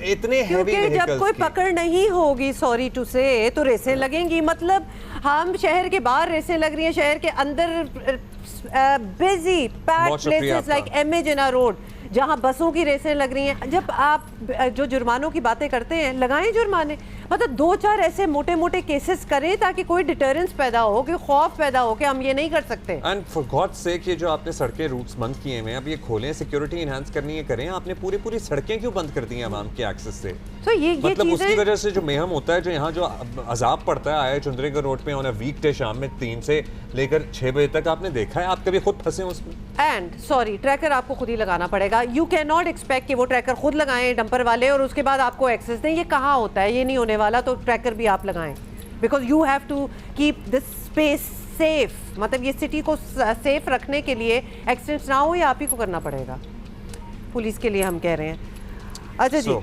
इतने हैवी व्हीकल्स? जब कोई पकड़ नहीं होगी, सॉरी टू से, तो रेसें लगेंगी। मतलब हम शहर के बाहर रेसें लग रही हैं, शहर के अंदर busy packed places like MA जिन्ना रोड जहां बसों की रेसें लग रही हैं। जब आप जो जुर्मानों की बातें करते हैं, लगाएं जुर्माने, मतलब 2-4 ऐसे मोटे मोटे केसेस करें ताकि कोई डिटरेंस पैदा हो, कि खौफ पैदा हो कि हम ये नहीं कर सकते। एंड फॉर गॉड्स सेक, ये जो आपने सड़कें रूट्स बंद किए हुए हैं, अब ये खोलें, सिक्योरिटी इनहांस करनी है, करें। आपने पूरी सड़कें क्यों बंद कर दी हैं आवाम के एक्सेस से? तो ये मतलब उसकी वजह से जो मेहम होता है, जो यहाँ जो अजाब पड़ता है आया चुंदरीगढ़ रोड पे ऑन अ वीकडे शाम में 3 से लेकर 6 बजे तक, आपने देखा है? आप कभी खुद फंसे उसमें? एंड सॉरी, ट्रैकर आपको खुद ही लगाना पड़ेगा। यू कैन नॉट एक्सपेक्ट कि वो ट्रैकर खुद लगाएं डंपर वाले और उसके बाद आपको एक्सेस दें। ये कहाँ होता है, ये नहीं होने वाला। तो ट्रैकर भी आप लगाएं, because you have to keep this space safe. मतलब ये सिटी को सेफ रखने के लिए एक्सीडेंट्स ना हो, ये आप ही को करना पड़ेगा, पुलिस के लिए हम कह रहे हैं। अच्छा जी,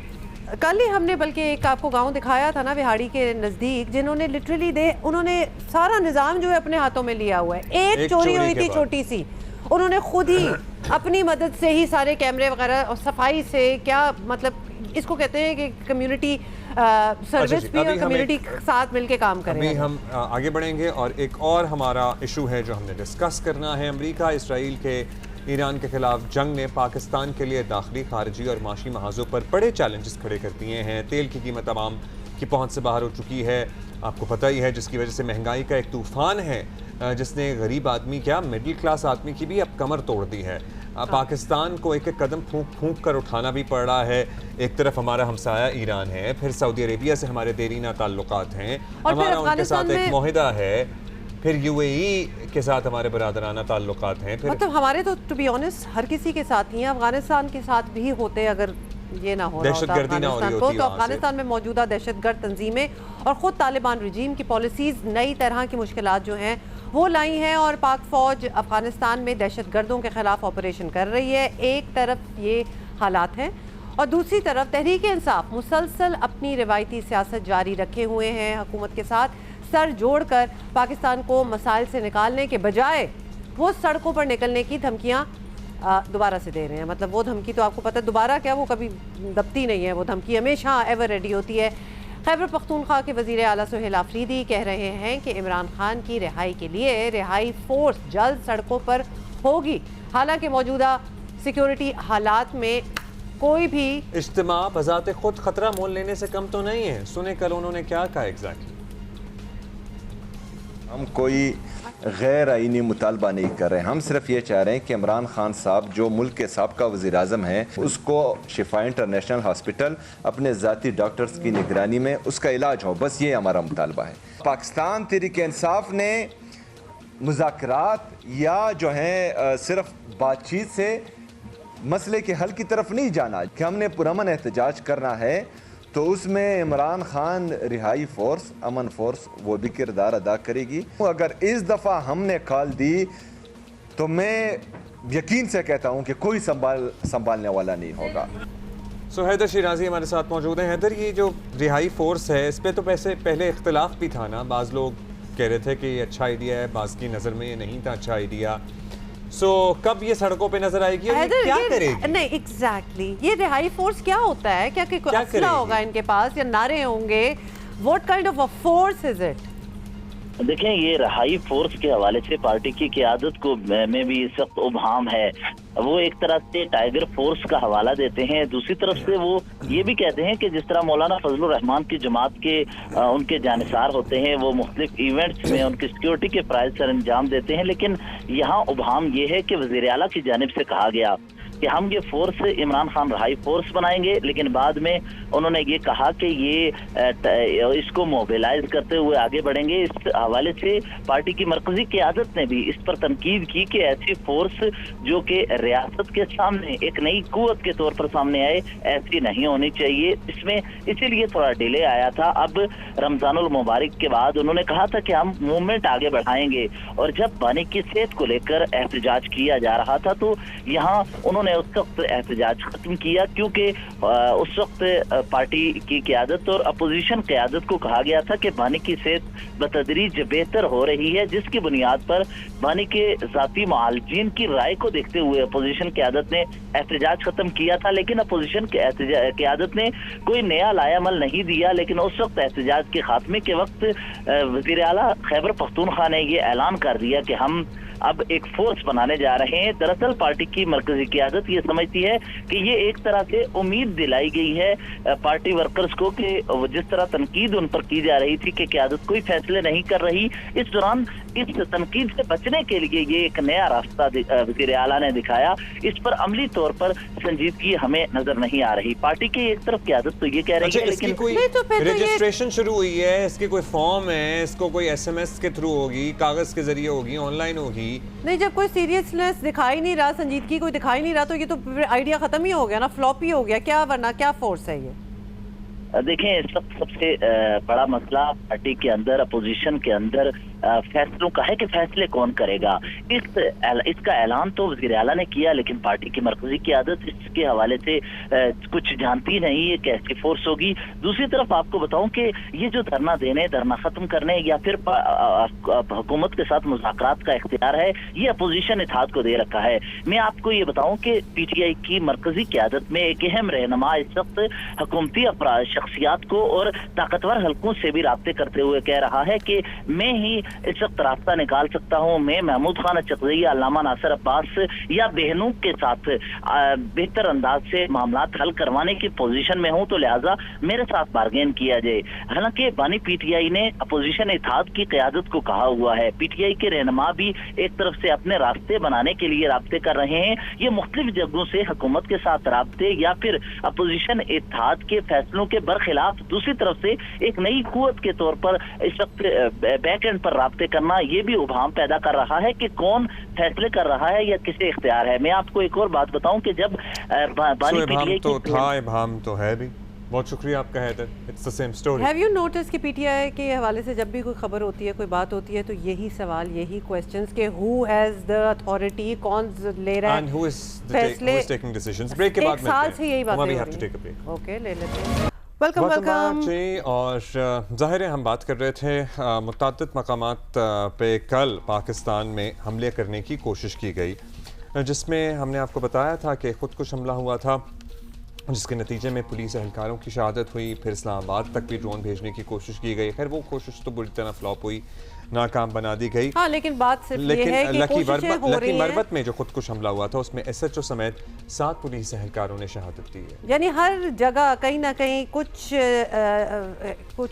कल ही हमने बल्कि एक आपको गांव दिखाया था ना विहाड़ी के नज़दीक, जिन्होंने लिटरली उन्होंने सारा निज़ाम जो है अपने हाथों में लिया हुआ है। एक चोरी हुई थी छोटी सी, उन्होंने खुद ही अपनी मदद से ही सारे कैमरे वगैरह और सफाई से, क्या मतलब इसको कहते हैं कि कम्युनिटी सर्विस भी, और कम्युनिटी साथ मिलके काम करें। अभी हम आगे बढ़ेंगे और एक और हमारा इशू है जो हमने डिस्कस करना है। अमेरिका इसराइल के ईरान के खिलाफ जंग ने पाकिस्तान के लिए दाखिली, खारजी और माशी महाजों पर बड़े चैलेंजेस खड़े कर दिए हैं। तेल की कीमत आवाम की पहुंच से बाहर हो चुकी है, आपको पता ही है, जिसकी वजह से महंगाई का एक तूफ़ान है जिसने गरीब आदमी, क्या मिडिल क्लास आदमी की भी अब कमर तोड़ दी है। पाकिस्तान को एक एक कदम फूंक कर उठाना भी पड़ रहा है। एक तरफ हमारा हमसाया ईरान है, फिर सऊदी अरेबिया से हमारे देरीना ताल्लुकात हैं, हमारा उनके साथ एक मुआहिदा है, फिर UAE के साथ हमारे बरादराना ताल्लुकात हैं। फिर मतलब हमारे तो टू बी ऑनेस्ट हर किसी के साथ ही हैं, अफगानिस्तान के साथ भी होते अगर ये ना हो रहा होता अफगानिस्तान को, तो अफगानिस्तान में मौजूदा दहशतगर्द तंजीमें और ख़ुद तालिबान रजीम की पॉलिसीज़ नई तरह की मुश्किलात जो हैं वो लाई हैं और पाक फ़ौज अफगानिस्तान में दहशतगर्दों के ख़िलाफ़ ऑपरेशन कर रही है। एक तरफ ये हालात हैं और दूसरी तरफ तहरीक इंसाफ मुसलसल अपनी रिवायती सियासत जारी रखे हुए हैं, हुकूमत के साथ सर जोड़कर पाकिस्तान को मसाइल से निकालने के बजाय वो सड़कों पर निकलने की धमकियाँ दोबारा से दे रहे हैं। मतलब वो धमकी तो आपको पता है दोबारा क्या, वो कभी दबती नहीं है, वो धमकी हमेशा एवर रेडी होती है। खैबर पख्तूनख्वा के वज़ीर आला सुहेल आफरीदी कह रहे हैं कि इमरान खान की रिहाई के लिए रिहाई फोर्स जल्द सड़कों पर होगी। हालांकि मौजूदा सिक्योरिटी हालात में कोई भी इज्तिमा बज़ाते खुद खतरा मोल लेने से कम तो नहीं है। सुने कल उन्होंने क्या कहा एग्जैक्टली। हम कोई गैर आईनी मुतालबा नहीं कर रहे हैं, हम सिर्फ ये चाह रहे हैं कि इमरान खान साहब जो मुल्क के साबका वज़ीर आज़म हैं, उसको शिफा इंटरनेशनल हॉस्पिटल अपने ज़ाती डॉक्टर्स की निगरानी में उसका इलाज हो, बस ये हमारा मुतालबा है। पाकिस्तान तहरीक इंसाफ ने मुज़ाकरात या जो है सिर्फ बातचीत से मसले के हल की तरफ नहीं जाना कि हमने पुरअमन एहतजाज करना है, तो उसमें इमरान खान रिहाई फोर्स, अमन फोर्स वो भी किरदार अदा करेगी। अगर इस दफ़ा हमने कॉल दी तो मैं यकीन से कहता हूं कि कोई संभालने वाला नहीं होगा। सो हैदर शिराजी हमारे साथ मौजूद हैं। हैदर, ये जो रिहाई फोर्स है इस पर तो पहले इख्तलाफ भी था ना, बाज़ लोग कह रहे थे कि ये अच्छा आइडिया है, बाज़ की नज़र में ये नहीं था अच्छा आइडिया। कब ये सड़कों पे नजर आएगी और ये क्या करेगी? नहीं एग्जैक्टली ये रिहाई फोर्स क्या होता है? क्या कोई असला होगा इनके पास या नारे होंगे? What kind of a force is it? देखें, ये रहाई फोर्स के हवाले से पार्टी की क़यादत को में भी सख्त उबहम है। वो एक तरह से टाइगर फोर्स का हवाला देते हैं, दूसरी तरफ से वो ये भी कहते हैं कि जिस तरह मौलाना फजलुर रहमान की जमात के उनके जानिसार होते हैं, वो मुख्तलिफ इवेंट्स में उनकी सिक्योरिटी के प्राइज सर अंजाम देते हैं। लेकिन यहाँ उबहम ये है कि वज़ीर आला की जानिब से कहा गया कि हम ये फोर्स इमरान खान रहाई फोर्स बनाएंगे, लेकिन बाद में उन्होंने ये कहा कि ये इसको मोबिलाइज करते हुए आगे बढ़ेंगे। इस हवाले से पार्टी की मरकजी क़यादत ने भी इस पर तनकीद की कि ऐसी फोर्स जो कि रियासत के सामने एक नई कुव्वत के तौर पर सामने आए, ऐसी नहीं होनी चाहिए। इसमें इसीलिए थोड़ा डिले आया था। अब रमजानुल मुबारक के बाद उन्होंने कहा था कि हम मूवमेंट आगे बढ़ाएंगे, और जब बानी की सेहत को लेकर एहतजाज किया जा रहा था तो यहाँ उन्होंने उस वक्त एहतजाज खत्म किया, क्योंकि उस वक्त पार्टी की क़यादत और अपोजिशन क़यादत को कहा गया था कि बानी की सेहत बतदरीज बेहतर हो रही है, जिसकी बुनियाद पर बानी के ज़ाती मुआलजीन की राय को देखते हुए अपोजिशन क़यादत ने एहतजाज खत्म किया था। लेकिन अपोजिशन क़यादत ने कोई नया लायामल नहीं दिया। लेकिन उस वक्त एहतजाज के खात्मे के वक्त वज़ीर आला खैबर पख्तूनख्वा ने ये ऐलान कर दिया कि हम अब एक फोर्स बनाने जा रहे हैं। दरअसल पार्टी की मरकजी क़यादत ये समझती है कि ये एक तरह से उम्मीद दिलाई गई है पार्टी वर्कर्स को कि जिस तरह तनकीद उन पर की जा रही थी कि क़यादत कोई फैसले नहीं कर रही, इस दौरान इस तनकीद से बचने के लिए ये एक नया रास्ता वज़ीर आला ने दिखाया। इस पर अमली तौर पर संजीदगी हमें नजर नहीं आ रही। पार्टी की एक तरफ क़यादत तो ये कह रही है, लेकिन कोई रजिस्ट्रेशन शुरू हुई है, इसके कोई फॉर्म है, इसको कोई SMS के थ्रू होगी, कागज के जरिए होगी, ऑनलाइन होगी? नहीं, जब कोई सीरियसनेस दिखाई नहीं रहा, संजीदगी कोई दिखाई नहीं रहा, तो ये तो आइडिया खत्म ही हो गया ना, फ्लॉप ही हो गया क्या? वरना क्या फोर्स है ये? देखें, सबसे बड़ा मसला पार्टी के अंदर, अपोजिशन के अंदर फैसलों का है कि फैसले कौन करेगा। इसका ऐलान तो वज़ीर आला ने किया, लेकिन पार्टी की मरकजी क़यादत इसके हवाले से कुछ जानती नहीं है कैसी फोर्स होगी। दूसरी तरफ आपको बताऊं कि ये जो धरना देने, धरना खत्म करने या फिर हुकूमत के साथ मुज़ाकरात का इख्तियार है, ये अपोजिशन इत्तेहाद को दे रखा है। मैं आपको ये बताऊं कि PTI की मरकजी क़यादत में एक अहम रहनुमा इस वक्त हुकूमती शख्सियात को और ताकतवर हल्कों से भी राब्ते करते हुए कह रहा है कि मैं ही इस वक्त रास्ता निकाल सकता हूँ। मैं महमूद खान चकज़ई, अल्लामा नासिर अब्बास या बहनों के साथ बेहतर अंदाज से मामला हल करवाने की पोजीशन में हूँ, तो लिहाजा मेरे साथ बार्गेन किया जाए। हालांकि बानी PTI ने अपोजिशन इत्तेहाद की क़यादत को कहा हुआ है। PTI के रहनुमा भी एक तरफ से अपने रास्ते बनाने के लिए राब्ते कर रहे हैं। ये मुख्तलिफ जगहों से हुकूमत के साथ राब्ते या फिर अपोजिशन इत्तेहाद के फैसलों के बरखिलाफ दूसरी तरफ से एक नई कुव्वत के तौर पर इस वक्त बैक एंड पर राब्ते करना, ये भी उभाम पैदा कर रहा है कि कौन फैसले कर रहा है या किसे इख्तियार है। मैं आपको एक और बात बताऊं कि जब बानी PTI तो था, इबाम तो है भी। बहुत शुक्रिया आपका Haider. It's the same story. Have you notice कि PTI के हवाले से जब भी कोई खबर होती है, कोई बात होती है, तो यही सवाल, यही क्वेश्चंस के हु हैज द अथॉरिटी, कौन ले रहा है and who is taking decisions. Break के बाद एक साल से यही बातें हो रही हैं। ओके, ले लेते हैं। वेलकम जी। और ज़ाहिर है हम बात कर रहे थे मुतअद्दिद मकामात पे कल पाकिस्तान में हमले करने की कोशिश की गई, जिसमें हमने आपको बताया था कि खुदकुश हमला हुआ था, जिसके नतीजे में पुलिस एहलकारों की शहादत हुई। फिर इस्लामाबाद तक भी ड्रोन भेजने की कोशिश की गई। खैर वो कोशिश तो बुरी तरह फ्लॉप हुई, नाकाम बना दी गई। हाँ, लेकिन बात सिर्फ ये है कि लकी मरबत में जो खुदकुश हमला हुआ था, उसमें SHO समेत 7 पुलिस एहलकारों ने शहादत दी है। यानी हर जगह कहीं ना कहीं कुछ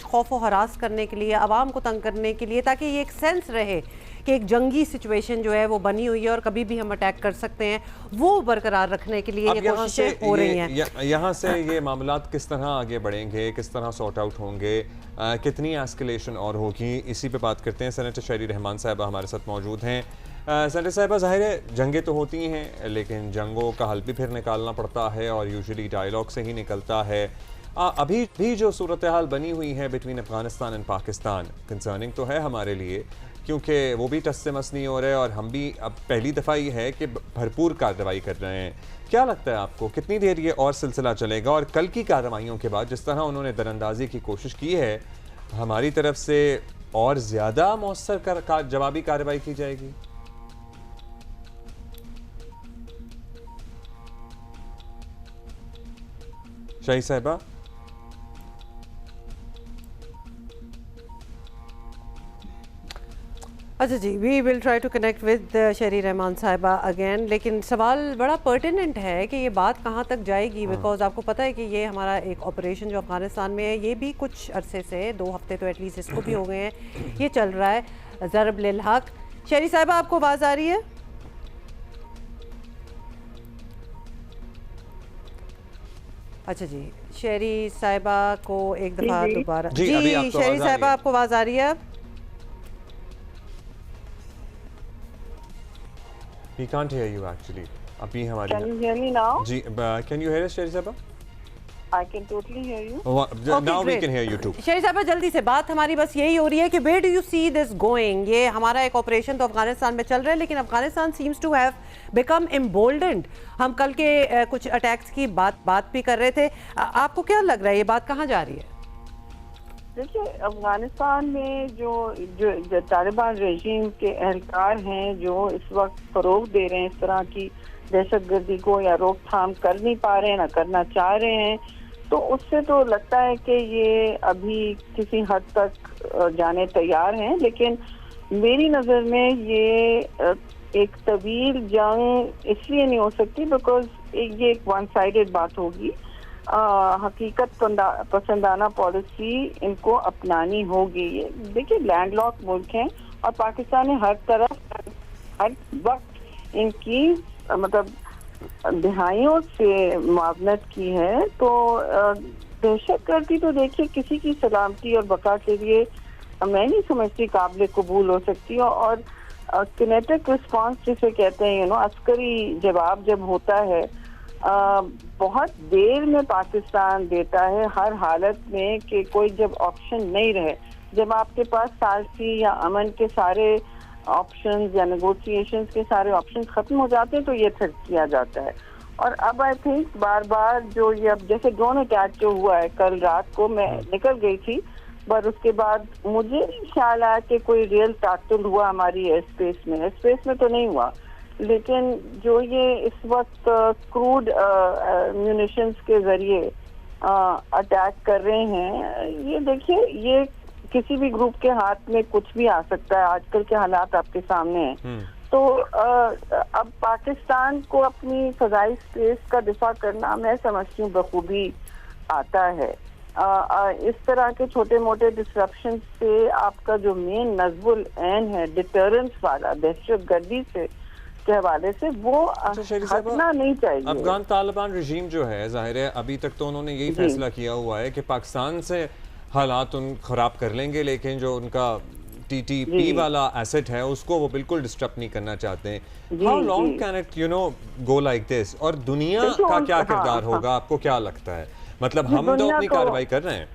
खौफ व हरास करने के लिए, आवाम को तंग करने के लिए, ताकि ये एक सेंस रहे कि एक जंगी सिचुएशन जो है वो बनी हुई है और कभी भी हम अटैक कर सकते हैं, वो बरकरार रखने के लिए ये कोशिशें हो रही हैं। यहाँ से ये मामलात किस तरह आगे बढ़ेंगे, किस तरह सॉर्ट आउट होंगे, कितनी एस्केलेशन और होगी, इसी पे बात करते हैं। सेनेटर शहरी रहमान साहबा हमारे साथ मौजूद हैं। सेनेटर साहबा, ज़ाहिर है जंगें तो होती हैं, लेकिन जंगों का हल भी फिर निकालना पड़ता है और यूजुअली डायलॉग से ही निकलता है। अभी भी जो सूरत हाल बनी हुई है between Afghanistan and Pakistan concerning तो है हमारे लिए, क्योंकि वो भी टस से मस नहीं हो रहे और हम भी अब पहली दफ़ा ही है कि भरपूर कार्रवाई कर रहे हैं। क्या लगता है आपको कितनी देर ये और सिलसिला चलेगा? और कल की कार्रवाइयों के बाद जिस तरह उन्होंने दरअंदाजी की कोशिश की है, हमारी तरफ से और ज़्यादा मौसर जवाबी कार्रवाई की जाएगी? शाही साहिबा, अच्छा जी, we will try to connect with Sherry Rehman साहिबा अगेन, लेकिन सवाल बड़ा पर्टिनेंट है कि ये बात कहाँ तक जाएगी, बिकॉज आपको पता है कि ये हमारा एक ऑपरेशन जो अफगानिस्तान में है ये भी कुछ अरसे से 2 हफ्ते तो एटलीस्ट इसको भी हो गए हैं, ये चल रहा है ज़रब लिल हक। शहरी साहिबा आपको आवाज़ आ रही है? अच्छा जी, शहरी साहिबा को एक दफ़ा दोबारा जी, शहरी साहिबा आपको आवाज़ आ रही है? We can't hear you actually. अभी हमारी Can you hear me now? Ji, can you hear us शहरी साहिबा? I can totally hear you. Now we can hear you too. शहरी साहिबा जल्दी से, बात हमारी बस यही हो रही है कि where do you see this going? ये हमारा एक ऑपरेशन तो अफगानिस्तान में चल रहा है, लेकिन Afghanistan seems to have become emboldened. हम कल के कुछ अटैक्स की बात भी कर रहे थे, आपको क्या लग रहा है ये बात कहाँ जा रही है? देखिए, अफगानिस्तान में जो तालिबान रेजीम के एहलकार हैं जो इस वक्त फरोग दे रहे हैं इस तरह की दहशतगर्दी को, या रोकथाम कर नहीं पा रहे हैं, ना करना चाह रहे हैं, तो उससे तो लगता है कि ये अभी किसी हद तक जाने तैयार हैं। लेकिन मेरी नज़र में ये एक तवील जंग इसलिए नहीं हो सकती बिकॉज ये एक वन साइडेड बात होगी। हकीकत पसंदाना पॉलिसी इनको अपनानी होगी। ये देखिए, लैंडलॉक मुल्क हैं और पाकिस्तान ने हर तरफ हर वक्त इनकी मतलब दिहाइयों से मुआवनत की है। तो दहशतगर्दी तो देखिए किसी की सलामती और बका के लिए मैं नहीं समझती काबिल कबूल हो सकती। और किनेटिक रिस्पांस जिसे कहते हैं, अस्करी जवाब जब होता है, बहुत देर में पाकिस्तान देता है हर हालत में कि कोई जब ऑप्शन नहीं रहे, जब आपके पास सालसी या अमन के सारे ऑप्शंस या नेगोशिएशंस के सारे ऑप्शंस खत्म हो जाते हैं तो ये फिर किया जाता है। और अब आई थिंक बार बार जो ये अब जैसे ड्रोन अटैक जो हुआ है कल रात को, मैं निकल गई थी, पर उसके बाद मुझे नहीं ख्याल आया कि कोई रियल तातुल हुआ हमारी एयर स्पेस में तो नहीं हुआ। लेकिन जो ये इस वक्त क्रूड म्यूनिशंस के जरिए अटैक कर रहे हैं, ये देखिए ये किसी भी ग्रुप के हाथ में कुछ भी आ सकता है। आजकल के हालात आपके सामने हैं। तो अब पाकिस्तान को अपनी फजाई स्पेस का दिफा करना मैं समझती हूँ बखूबी आता है। इस तरह के छोटे मोटे डिस्ट्रप्शन से आपका जो मेन नज़्बुल ऐन है डिटरेंस वाला दहशतगर्दी से के हवाले से वो हटना नहीं चाहिए। अफगान तालिबान रजीम जो है, जाहिर है अभी तक तो उन्होंने यही फैसला किया हुआ है कि पाकिस्तान से हालात उन खराब कर लेंगे, लेकिन जो उनका TTP वाला एसेट है उसको वो बिल्कुल डिस्टर्ब नहीं करना चाहते हैं। How long can it go like this? और दुनिया का क्या किरदार होगा, आपको क्या लगता है? मतलब हम तो अपनी कार्रवाई कर रहे हैं।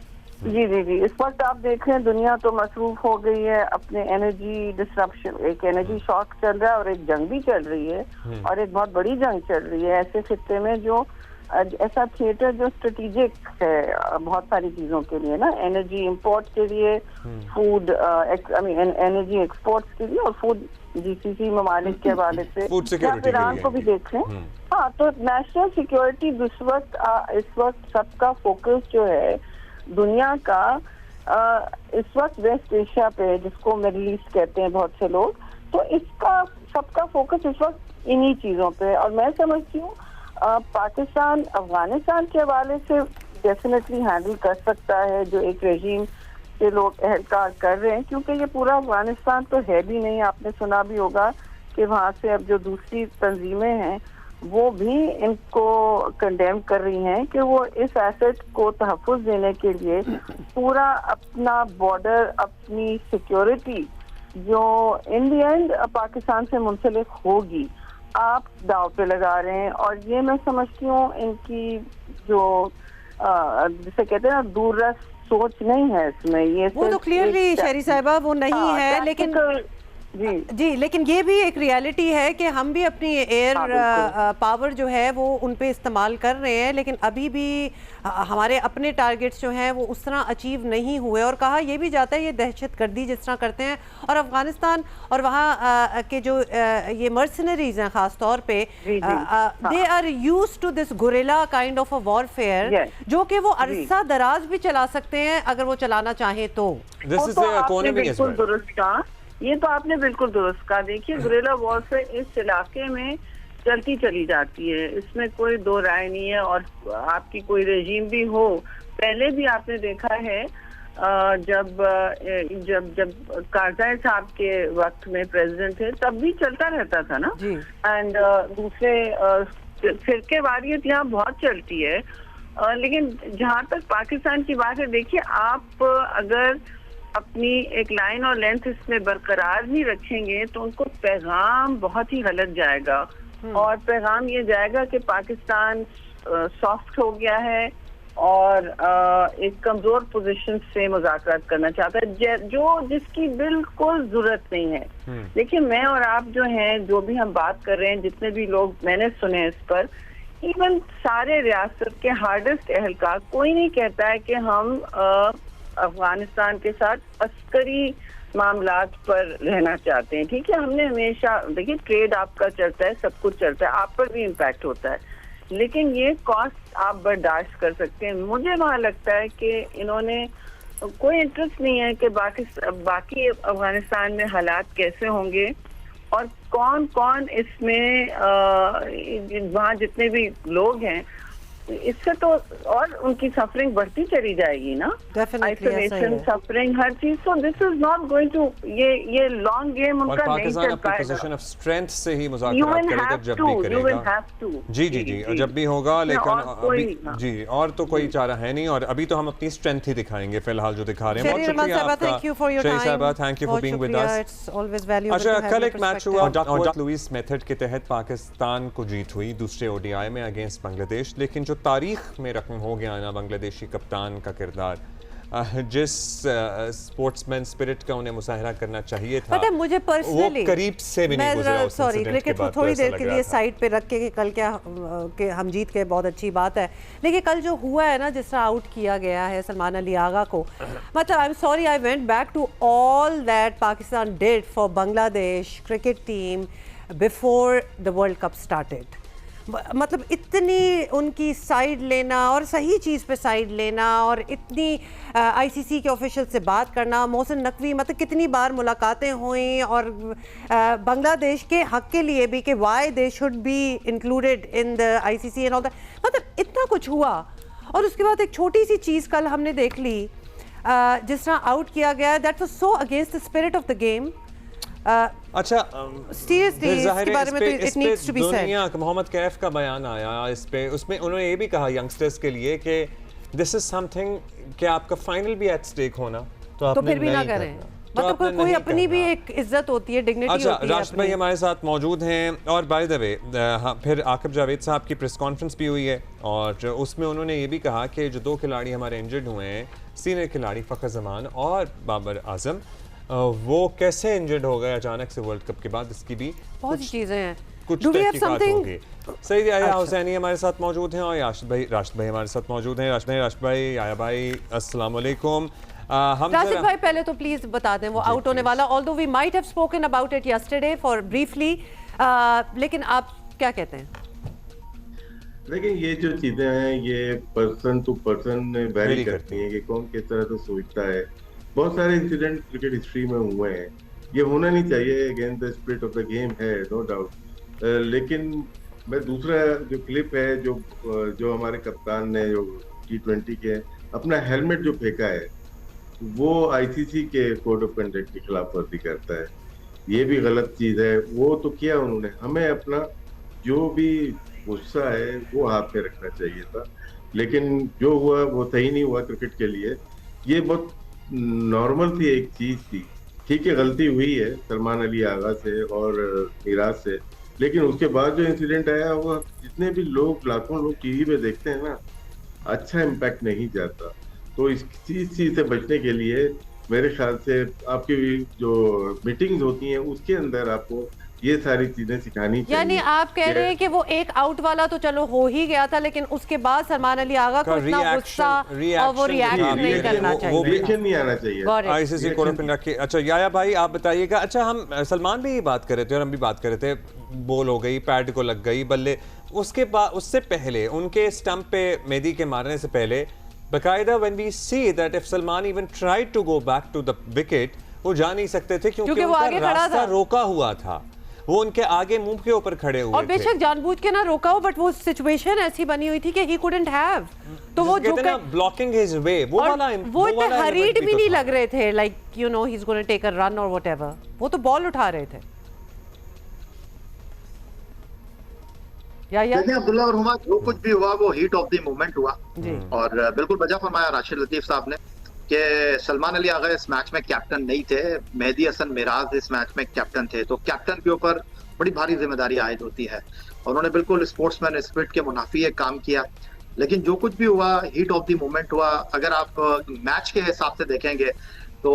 जी, इस वक्त आप देख रहे हैं दुनिया तो मसरूफ हो गई है अपने एनर्जी डिस्ट्रप्शन, एक एनर्जी शॉक चल रहा है और एक जंग भी चल रही है, और एक बहुत बड़ी जंग चल रही है ऐसे खित्ते में जो ऐसा थिएटर जो स्ट्रेटेजिक है बहुत सारी चीजों के लिए ना, एनर्जी इंपोर्ट के लिए, फूड एनर्जी एक्सपोर्ट्स के लिए, और फूड GCC ममालिक के हवाले से ईरान को भी देख लें। हाँ, तो नेशनल सिक्योरिटी इस वक्त सबका फोकस जो है दुनिया का इस वक्त वेस्ट एशिया पे, जिसको मिडिल ईस्ट कहते हैं बहुत से लोग, तो इसका सबका फोकस इस वक्त इन्हीं चीजों पे। और मैं समझती हूँ पाकिस्तान अफगानिस्तान के हवाले से डेफिनेटली हैंडल कर सकता है जो एक रेजीम के लोग एहलकार कर रहे हैं, क्योंकि ये पूरा अफगानिस्तान तो है भी नहीं। आपने सुना भी होगा कि वहाँ से अब जो दूसरी तंजीमें हैं वो भी इनको कंडेम कर रही हैं कि वो इस एसेट को तहफ़्फ़ुज़ देने के लिए पूरा अपना बॉर्डर, अपनी सिक्योरिटी जो इन दी एंड पाकिस्तान से मुंसलिक होगी, आप दाव पे लगा रहे हैं। और ये मैं समझती हूँ इनकी जो जिसे कहते हैं ना दूरदर्श सोच नहीं है इसमें। ये वो तो क्लियरली शहरी साहिबा वो नहीं है, लेकिन जी लेकिन ये भी एक रियलिटी है कि हम भी अपनी एयर पावर जो है वो उन पे इस्तेमाल कर रहे हैं, लेकिन अभी भी हमारे अपने टारगेट्स जो हैं वो उस तरह अचीव नहीं हुए। और कहा यह भी जाता है ये दहशतगर्दी जिस तरह करते हैं, और अफगानिस्तान और वहाँ के जो ये मर्सनरीज हैं ख़ास तौर पे, they are used to this guerrilla kind of a warfare, जो कि वो अरसा दराज भी चला सकते हैं अगर वो चलाना चाहें तो। बिल्कुल दुरुस्त कहा ये तो आपने बिल्कुल दुरुस्त कहा। देखिए गुरिल्ला वॉरफेयर इस इलाके में चलती चली जाती है, इसमें कोई दो राय नहीं है। और आपकी कोई रेजीम भी हो, पहले भी आपने देखा है जब जब जब कारजाई साहब के वक्त में प्रेसिडेंट थे तब भी चलता रहता था ना। एंड दूसरे फिरकेवारियत यहाँ बहुत चलती है। लेकिन जहाँ तक पाकिस्तान की बात है, देखिए आप अगर अपनी एक लाइन और लेंथ इसमें बरकरार नहीं रखेंगे तो उनको पैगाम बहुत ही गलत जाएगा। और पैगाम ये जाएगा कि पाकिस्तान सॉफ्ट हो गया है और एक कमजोर पोजीशन से मुज़ाकरात करना चाहता है, जो जिसकी बिल्कुल जरूरत नहीं है। देखिए मैं और आप जो हैं, जो भी हम बात कर रहे हैं, जितने भी लोग मैंने सुने इस पर, इवन सारे रियासत के हार्डेस्ट एहलकार, कोई नहीं कहता है कि हम अफगानिस्तान के साथ अस्करी मामलात पर रहना चाहते हैं। ठीक है, हमने हमेशा, देखिए ट्रेड आपका चलता है, सब कुछ चलता है, आप पर भी इम्पैक्ट होता है, लेकिन ये कॉस्ट आप बर्दाश्त कर सकते हैं। मुझे वहाँ लगता है कि इन्होंने कोई इंटरेस्ट नहीं है कि बाकी अफगानिस्तान में हालात कैसे होंगे और कौन कौन इसमें वहाँ जितने भी लोग हैं, इससे तो और उनकी सफरिंग बढ़ती चली जाएगी ना, आइसोलेशन, सफरिंग, हर चीज। तो this is not going to, ये लॉन्ग गेम उनका नहीं चल पाएगा। पोजीशन ऑफ स्ट्रेंथ से ही मुज़ाकरात करेगा जब भी करेगा। जी जी जी, जब भी होगा, लेकिन अभी जी और तो कोई चारा है नहीं, और अभी तो हम अपनी स्ट्रेंथ ही दिखाएंगे फिलहाल जो दिखा रहे हैं। बहुत शुक्रिया आपका शरी साहबा, thank you for being with us. अच्छा, कल एक मैच हुआ और लुइस मेथड के तहत पाकिस्तान को जीत हुई दूसरे ओडीआई में अगेंस्ट बांग्लादेश, लेकिन जो तारीख में रकम हो गया ना बांग्लादेशी कप्तान का किरदार, जिस स्पोर्ट्समैन स्पिरिट का उन्हें मुजाहरा करना चाहिए था, पता है मुझे पर्सनली, वो करीब से भी नहीं गुजरा। सॉरी, क्रिकेट को थोड़ी देर के लिए साइड पे रख के कल क्या कि हम जीत के बहुत अच्छी बात है, लेकिन कल जो हुआ है ना, जिस तरह आउट किया गया है सलमान अली आगा को, मतलब I am sorry, I went back to all that Pakistan did for Bangladesh cricket team before the World Cup started. मतलब इतनी उनकी साइड लेना और सही चीज़ पे साइड लेना, और इतनी आईसीसी के ऑफिशियल से बात करना, मोहसिन नकवी, मतलब कितनी बार मुलाकातें हुई, और बांग्लादेश के हक के लिए भी कि why they should be included in the ICC and all that, मतलब इतना कुछ हुआ। और उसके बाद एक छोटी सी चीज़ कल हमने देख ली, जिस तरह आउट किया गया, that was so against the spirit of the game. अच्छा, सीरियसली इसके बारे में तो it needs to be said. Mohammad Kaif का बयान आया इस पे, उसमें उन्होंने ये भी कहा यंगस्टर्स के लिए कि दिस इज समथिंग कि आपका फाइनल भी एट स्टेक होना, तो फिर भी ना करें, मतलब कोई अपनी भी एक इज्जत होती है, डिग्निटी होती है। अच्छा, राशिद भाई हमारे साथ मौजूद हैं, और बाय द वे फिर आकिब जावेद साहब की प्रेस कॉन्फ्रेंस भी हुई है, और उसमें उन्होंने ये भी कहा कि जो दो खिलाड़ी हमारे इंजर्ड हुए हैं, सीनियर खिलाड़ी फ़खर ज़मान और बाबर आजम, वो कैसे इंजर्ड हो गए अचानक से वर्ल्ड कप के बाद, इसकी भी बहुत सी चीज़ें हैं, कुछ तहकीकात होंगी। सईद याया हुसैनी हमारे साथ मौजूद हैं, और राशिद भाई हमारे साथ मौजूद हैं। राशिद भाई, याया भाई, अस्सलाम वालेकुम। राशिद भाई, पहले तो प्लीज बता दें वो आउट होने वाला, although we might have spoken about it yesterday for briefly, लेकिन आप क्या कहते हैं? लेकिन ये जो चीजें हैं, ये पर्सन टू पर्सन वेरी करती हैं कि कौन किस तरह से सोचता है। बहुत सारे इंसिडेंट क्रिकेट हिस्ट्री में हुए हैं, ये होना नहीं चाहिए, against the spirit of the game है, नो डाउट। लेकिन मैं दूसरा जो क्लिप है, जो हमारे कप्तान ने जो T20 के अपना हेलमेट जो फेंका है, वो आईसीसी के कोड ऑफ कंडक्ट की खिलाफ वर्जी करता है, ये भी गलत चीज है। वो तो किया उन्होंने, हमें अपना जो भी गुस्सा है वो हाथ पे रखना चाहिए था, लेकिन जो हुआ वो सही नहीं हुआ क्रिकेट के लिए। ये बहुत नॉर्मल थी, एक चीज थी, ठीक है, गलती हुई है सलमान अली आगा से और मिराज से, लेकिन उसके बाद जो इंसिडेंट आया, वो जितने भी लोग, लाखों लोग टीवी पे देखते हैं ना, अच्छा इम्पैक्ट नहीं जाता। तो इस चीज से बचने के लिए मेरे ख्याल से आपकी जो मीटिंग्स होती हैं उसके अंदर आपको ये सारी चीजें सिखानी चाहिए। यानी आप कह रहे हैं कि वो एक आउट वाला तो चलो हो ही गया था, लेकिन उसके बाद सलमान अली आगा को इतना गुस्सा और वो रिएक्ट नहीं करना चाहिए, वो रिएक्शन नहीं आना चाहिए आईसीसी कोड ऑफ कंडक्ट। अच्छा याया भाई, आप बताइएगा। अच्छा, हम सलमान भी बात कर रहे थे और हम भी बात कर रहे थे, बॉल हो गई, पैड को लग गई बल्ले, उसके बाद उससे पहले उनके स्टंप पे मेहदी के मारने से पहले बाकायदा when we see that if Salman even tried to go back to the wicket, वो जा नहीं सकते थे क्योंकि वो आगे उनका खड़ा रास्ता था, रोका हुआ था, वो उनके आगे मुंह के ऊपर खड़े हुए थे। और बेशक जानबूझ के ना रोका हो, बट वो सिचुएशन ऐसी बनी हुई थी कि ही कुडंट हैव, तो वो जो ब्लॉकिंग हिज वे, वो इतने हरीड भी नहीं लग रहे थे, like you know he is gonna take a run और व्हाटएवर, वो तो बॉल उठा रहे थे। देखिए अब्दुल्ला और हुमा, जो कुछ भी हुआ वो हीट ऑफ द मोमेंट हुआ, और बिल्कुल वजह फरमाया राशिद लतीफ साहब ने कि सलमान अली आगा इस मैच में कैप्टन नहीं थे, मेहदी हसन मिराज इस मैच में कैप्टन थे, तो कैप्टन के ऊपर बड़ी भारी जिम्मेदारी आयद होती है। उन्होंने बिल्कुल स्पोर्ट्समैन स्पिरिट के मुनाफी एक काम किया, लेकिन जो कुछ भी हुआ हीट ऑफ द मोमेंट हुआ। अगर आप मैच के हिसाब से देखेंगे तो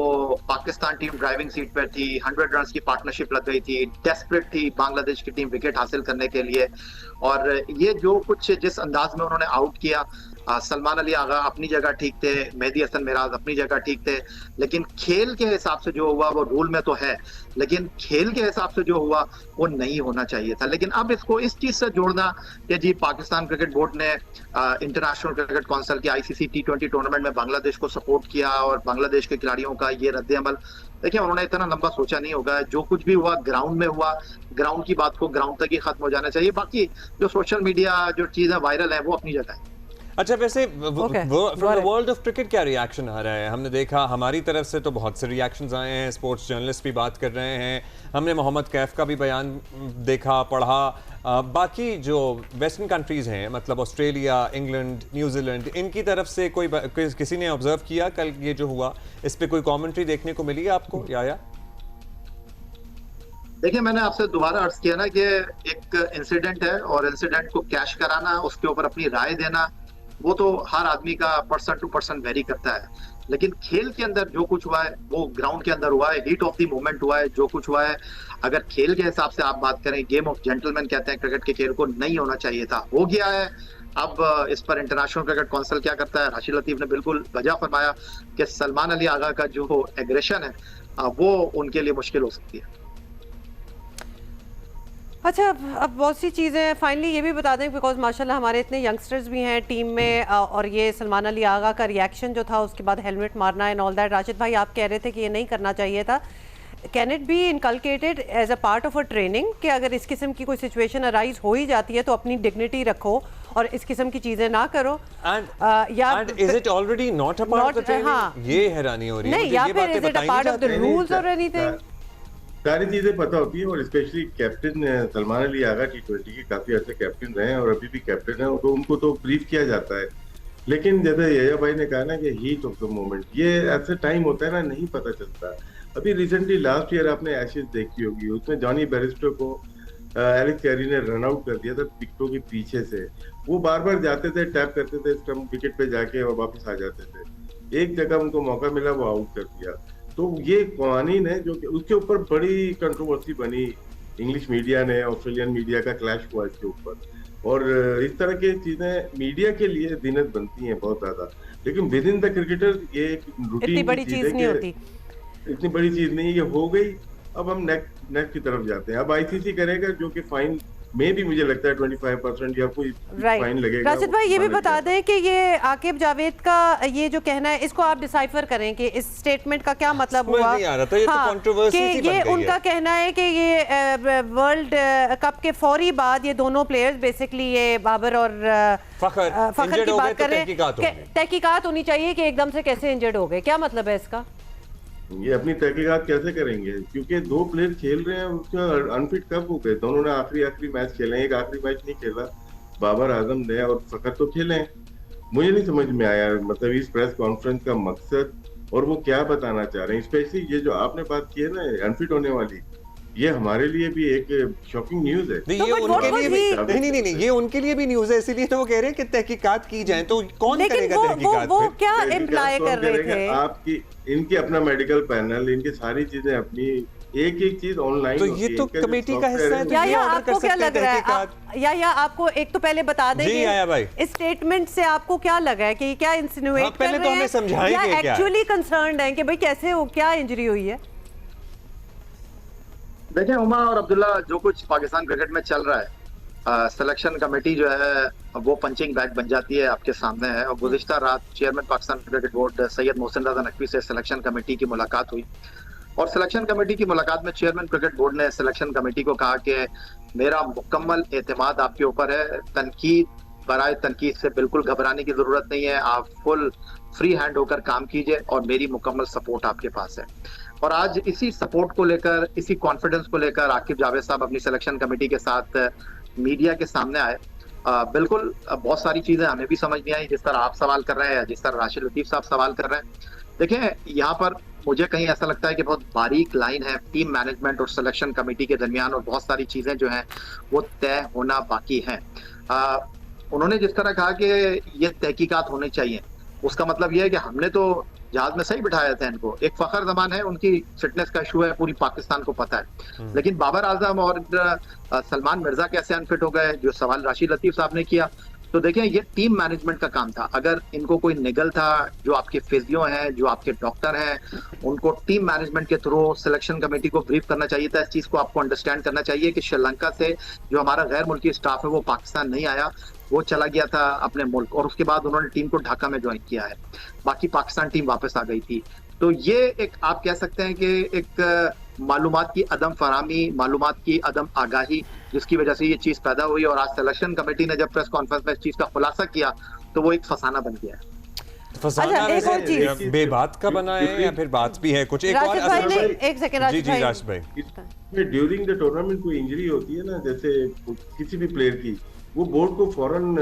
पाकिस्तान टीम ड्राइविंग सीट पर थी, 100 रन की पार्टनरशिप लग गई थी, डेस्परेट थी बांग्लादेश की टीम विकेट हासिल करने के लिए, और ये जो कुछ जिस अंदाज में उन्होंने आउट किया, सलमान अली आगा अपनी जगह ठीक थे, मेहदी हसन मिराज अपनी जगह ठीक थे, लेकिन खेल के हिसाब से जो हुआ वो रूल में तो है, लेकिन खेल के हिसाब से जो हुआ वो नहीं होना चाहिए था। लेकिन अब इसको इस चीज से जोड़ना कि जी पाकिस्तान क्रिकेट बोर्ड ने इंटरनेशनल क्रिकेट काउंसिल के ICC T20 टूर्नामेंट में बांग्लादेश को सपोर्ट किया और बांग्लादेश के खिलाड़ियों का ये रद्द अमल, देखिए उन्होंने इतना लंबा सोचा नहीं होगा। जो कुछ भी हुआ ग्राउंड में हुआ, ग्राउंड की बात को ग्राउंड तक ही खत्म हो जाना चाहिए, बाकी जो सोशल मीडिया जो चीजें वायरल है वो अपनी जगह है। अच्छा, वैसे from the world of cricket क्या रिएक्शन आ रहा है? हमने देखा हमारी तरफ से तो बहुत से रिएक्शंस आए हैं, स्पोर्ट्स जर्नलिस्ट भी बात कर रहे हैं, हमने मोहम्मद कैफ का भी बयान देखा पढ़ा, बाकी जो वेस्टर्न कंट्रीज हैं मतलब ऑस्ट्रेलिया, इंग्लैंड, न्यूजीलैंड, इनकी तरफ से किसी ने ऑब्जर्व किया कल ये जो हुआ, इस पे कोई कमेंट्री देखने को मिली है आपको? या देखिए मैंने आपसे दोबारा अर्ज किया ना कि एक इंसिडेंट है और इंसिडेंट को कैश कराना, उसके ऊपर अपनी राय देना, वो तो हर आदमी का पर्सन टू पर्सन वेरी करता है, लेकिन खेल के अंदर जो कुछ हुआ है वो ग्राउंड के अंदर हुआ है, हीट ऑफ द मोमेंट हुआ है, जो कुछ हुआ है। अगर खेल के हिसाब से आप बात करें, गेम ऑफ जेंटलमैन कहते हैं क्रिकेट के खेल को, नहीं होना चाहिए था, हो गया है। अब इस पर इंटरनेशनल क्रिकेट काउंसिल क्या करता है? राशिद लतीफ ने बिल्कुल वजह फरमाया कि सलमान अली आगा का जो एग्रेशन है वो उनके लिए मुश्किल हो सकती है। अच्छा, अब बहुत सी चीज़ें फाइनली ये भी बता दें, बिकॉज माशाल्लाह हमारे इतने यंगस्टर्स भी हैं टीम में, और ये सलमान अली आगा का रिएक्शन जो था उसके बाद हेलमेट मारना एंड ऑल दैट, राशिद भाई आप कह रहे थे कि ये नहीं करना चाहिए था। Can it be inculcated as a part of a training कि अगर इस किस्म की कोई सिचुएशन अराइज हो ही जाती है तो अपनी डिग्निटी रखो और इस किस्म की चीज़ें ना करो? And is it already not a part of the training? हाँ, ये हैरानी हो रही है नहीं, या फिर is it a part of the rules or anything? सारी चीजें पता होती है, और specially captain Salman Ali Agha T20 के काफी अच्छे कैप्टन रहे हैं और अभी भी कैप्टन है, तो उनको तो ब्रीफ किया जाता है। लेकिन जैसे यया भाई ने कहा ना कि हीट ऑफ द मोमेंट, ये ऐसा टाइम होता है ना, नहीं पता चलता। अभी रिसेंटली लास्ट ईयर आपने एशेज देखी होगी, उसमें जॉनी बेरिस्टो को एलेक्स कैरी ने रन आउट कर दिया था विकेटों के पीछे से, वो बार बार जाते थे, टैप करते थे स्टंप विकेट पे जाके और वापस आ जाते थे। एक जगह उनको मौका मिला, वो आउट कर दिया। तो ये कवानीन है जो कि उसके ऊपर बड़ी कंट्रोवर्सी बनी, इंग्लिश मीडिया ने, ऑस्ट्रेलियन मीडिया का क्लैश हुआ इसके ऊपर, और इस तरह की चीजें मीडिया के लिए दिनत बनती हैं बहुत ज्यादा, लेकिन विद इन द क्रिकेटर ये एक रूटीन इतनी बड़ी चीज नहीं होती, इतनी बड़ी चीज नहीं, ये हो गई। अब हम नेक्स्ट की तरफ जाते हैं। अब ICC करेगा जो कि फाइन में भी मुझे लगता है 25% या कोई फाइन लगेगा। राशिद भाई ये भी बता दें कि ये आकिब जावेद का ये जो कहना है, इसको आप डिसाइफर करें कि इस स्टेटमेंट का क्या मतलब हुआ। हाँ, तो ये उनका कहना है कि ये वर्ल्ड कप के फौरी बाद ये दोनों प्लेयर्स बेसिकली ये बाबर और फखर की बात कर रहे हैं, तहकीकात होनी चाहिए कि एकदम से कैसे इंजर्ड हो गए, क्या मतलब है इसका? ये अपनी तहकीकात कैसे करेंगे, क्योंकि दो प्लेयर खेल रहे हैं, उसका अनफिट कब हो गए? दोनों ने आखिरी मैच खेले हैं, एक आखिरी मैच नहीं खेला बाबर आजम ने, और फखर तो खेले हैं। मुझे नहीं समझ में आया मतलब इस प्रेस कॉन्फ्रेंस का मकसद, और वो क्या बताना चाह रहे हैं। स्पेशली ये जो आपने बात की है ना अनफिट होने वाली, ये हमारे लिए भी एक शॉकिंग न्यूज है। ये उनके लिए भी नहीं, ये उनके लिए भी न्यूज है, इसीलिए तो वो कह रहे हैं कि तहकीकात की जाए। तो कौन करेगा तहकीकात? वो क्या इम्प्लाई कर रहे थे? आपकी इनकी अपना मेडिकल पैनल, इनकी सारी चीजें अपनी, एक चीज ऑनलाइन, तो ये तो कमेटी का हिस्सा है। या आपको क्या लग रहा है, या आपको एक तो पहले बता दें कि इस स्टेटमेंट से आपको क्या लगा है कि क्या इंसिनुएट कर रहे हैं या एक्चुअली कंसर्न्ड हैं कि भाई कैसे हो, क्या इंजरी हुई है? देखिए उमा और अब्दुल्ला, जो कुछ पाकिस्तान क्रिकेट में चल रहा है, सिलेक्शन कमेटी जो है वो पंचिंग बैग बन जाती है, आपके सामने है। और गुज़िश्ता रात chairman Pakistan cricket board Syed Mohsin Raza Naqvi से सिलेक्शन कमेटी की मुलाकात हुई, और सिलेक्शन कमेटी की मुलाकात में चेयरमैन क्रिकेट बोर्ड ने सिलेक्शन कमेटी को कहा कि मेरा मुकम्मल एतमाद आपके ऊपर है, तनकीद बराए तनकीद से बिल्कुल घबराने की जरूरत नहीं है, आप फुल फ्री हैंड होकर काम कीजिए और मेरी मुकम्मल सपोर्ट आपके पास है। और आज इसी सपोर्ट को लेकर, इसी कॉन्फिडेंस को लेकर आकिब जावेद साहब अपनी सिलेक्शन कमेटी के साथ मीडिया के सामने आए। बिल्कुल बहुत सारी चीजें हमें भी समझ नहीं आई, जिस तरह आप सवाल कर रहे हैं या जिस तरह राशिद लतीफ साहब सवाल कर रहे हैं। देखिए, यहाँ पर मुझे कहीं ऐसा लगता है कि बहुत बारीक लाइन है टीम मैनेजमेंट और सिलेक्शन कमेटी के दरमियान, और बहुत सारी चीजें जो हैं वो तय होना बाकी हैं। उन्होंने जिस तरह कहा कि ये तहकीकात होनी चाहिए, उसका मतलब ये है कि हमने तो जहाज में सही बिठाया था इनको। एक फखर जमान है, उनकी फिटनेस का इशू है, पूरी पाकिस्तान को पता है, लेकिन बाबर आजम और सलमान मिर्जा कैसे अनफिट हो गए, जो सवाल राशिद लतीफ साहब ने किया। तो देखिए, ये टीम मैनेजमेंट का काम था। अगर इनको कोई निगल था, जो आपके फिजियो हैं, जो आपके डॉक्टर हैं, उनको टीम मैनेजमेंट के थ्रू सिलेक्शन कमेटी को ब्रीफ करना चाहिए था। इस चीज को आपको अंडरस्टैंड करना चाहिए कि श्रीलंका से जो हमारा गैर मुल्की स्टाफ है वो पाकिस्तान नहीं आया, वो चला गया था अपने मुल्क, और उसके बाद उन्होंने टीम को ढाका में ज्वाइन किया है। बाकी पाकिस्तान टीम वापस आ गई थी। तो ये एक आप कह सकते हैं कि एक मालूमात की अदम फरामी, मालूमात की अदम आगाही, जिसकी वजह से ये चीज पैदा हुई। और आज सिलेक्शन कमेटी ने जब प्रेस कॉन्फ्रेंस में इस चीज का खुलासा किया तो वो एक फसाना बन गया है। फसाना वैसे बेबात का बना है या फिर बात भी है कुछ? एक और एक सेकंड राशिद भाई, राशिद भाई, ड्यूरिंग द टूर्नामेंट कोई इंजरी होती है ना, जैसे किसी भी प्लेयर की, वो बोर्ड को फौरन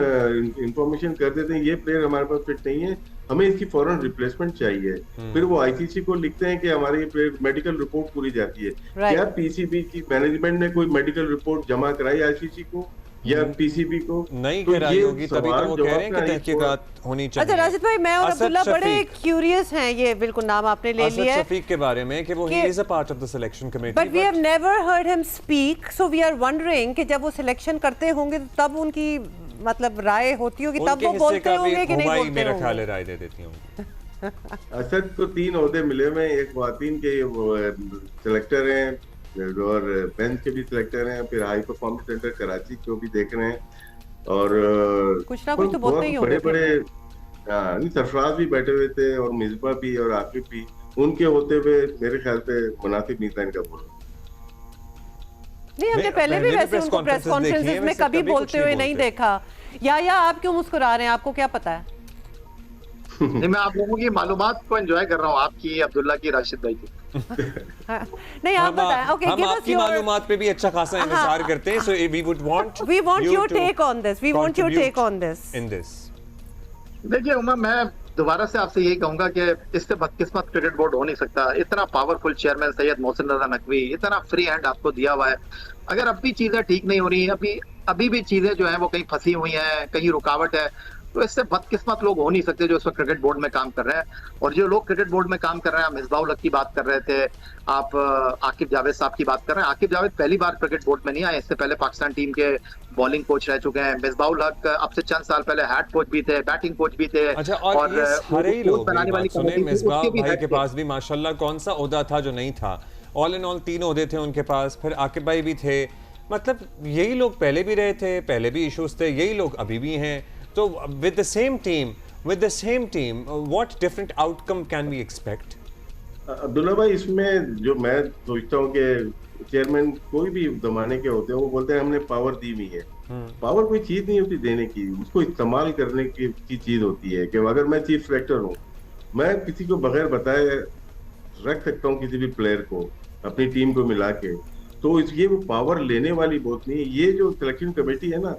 इंफॉर्मेशन कर देते हैं, ये प्लेयर हमारे पास फिट नहीं है, हमें इसकी फौरन रिप्लेसमेंट चाहिए। फिर वो आईसीसी को लिखते हैं कि हमारी प्लेयर मेडिकल रिपोर्ट पूरी जाती है। क्या पीसीबी की मैनेजमेंट ने कोई मेडिकल रिपोर्ट जमा कराई आईसीसी को या पीसीबी को? नहीं कराई होगी, तभी तो वो कह रहे हैं कि तहकीकात होनी चाहिए। अच्छा राशिद भाई, मैं और अब्दुल्ला बड़े क्यूरियस हैं, ये बिल्कुल नाम आपने ले लिया है शफीक के बारे में कि वो he is a part of the selection committee, but we have never heard him speak, so we are wondering कि जब वो सिलेक्शन करते होंगे तो तब उनकी मतलब राय होती होगी, तब वो बोलते होंगे कि नहीं बोलते होंगे? मेरा ख्याल है राय दे देती होंगी। असद को 3 ओहदे मिले हुए, एक ख्वातीन के सिलेक्टर हैं और बेंच के भी सिलेक्टर हैं, फिर हाई परफॉर्मेंस सेंटर कराची को भी देख रहे हैं, और कुछ ना कुछ तो बोलते ही होंगे। बड़े नहीं, सरफराज भी बैठे हुए थे और मिसबा भी और आकिब भी, उनके होते हुए मेरे ख्याल से मुनासिब नहीं था इनका बोलना। नहीं, हमने पहले भी वैसे उनको प्रेस कॉन्फ्रेंसेस में कभी बोलते हुए नहीं देखा। या आप क्यों मुस्कुरा रहे हैं, आपको क्या पता है? नहीं, मैं आप लोगों की मालूमात को एंजॉय कर रहा हूँ, आपकी, अब्दुल्ला की, राशिद भाई की। नहीं, आप बताएं। ओके, हम आपकी मालूमात पे भी अच्छा खासा इंतजार करते हैं, so we want your take on this, we want your take on this in this. देखिए उमा, मैं दोबारा से आपसे यही कहूंगा कि इससे बदकिस्मत क्रिकेट बोर्ड हो नहीं सकता। इतना पावरफुल चेयरमैन सैयद मोहसिन रजा नकवी, इतना फ्री हैंड आपको दिया हुआ है। अगर अब भी चीजें ठीक नहीं हो रही हैं, अभी भी चीजें जो है वो कहीं फंसी हुई हैं, कहीं रुकावट है, तो इससे बदकिस्मत लोग हो नहीं सकते जो इस वक्त क्रिकेट बोर्ड में काम कर रहे हैं। और जो लोग क्रिकेट बोर्ड में काम कर रहे हैं, मिसबाह की बात कर रहे थे आप, आकिब जावेद साहब की बात कर रहे हैं। आकिब जावेद पहली बार क्रिकेट बोर्ड में नहीं आए, इससे पहले पाकिस्तान टीम के बॉलिंग कोच रह चुके हैं। मिसबाह अब से चंद साल पहले हेड कोच भी थे, बैटिंग कोच भी थे। अच्छा, और बनाने वाली मिसबाह भाई के पास भी माशाल्लाह कौन सा ओहदा था जो नहीं था? ऑल इन ऑल 3 ओहदे थे उनके पास, फिर आकिब भाई भी थे। मतलब यही लोग पहले भी रहे थे, पहले भी इश्यूज थे, यही लोग अभी भी हैं। तो with the same team, what different outcome can we expect? Abdullah भाई, इसमें जो मैं सोचता हूँ कि चेयरमैन कोई भी जमाने के होते हैं, वो बोलते हैं हमने पावर दी हुई है। पावर कोई चीज नहीं होती देने की, उसको इस्तेमाल करने की चीज होती है। कि अगर मैं चीफ सेलेक्टर हूँ, मैं किसी को बगैर बताए रख सकता हूँ किसी भी प्लेयर को अपनी टीम को मिला के, तो ये वो पावर लेने वाली बात नहीं है। ये जो सिलेक्शन कमेटी है ना,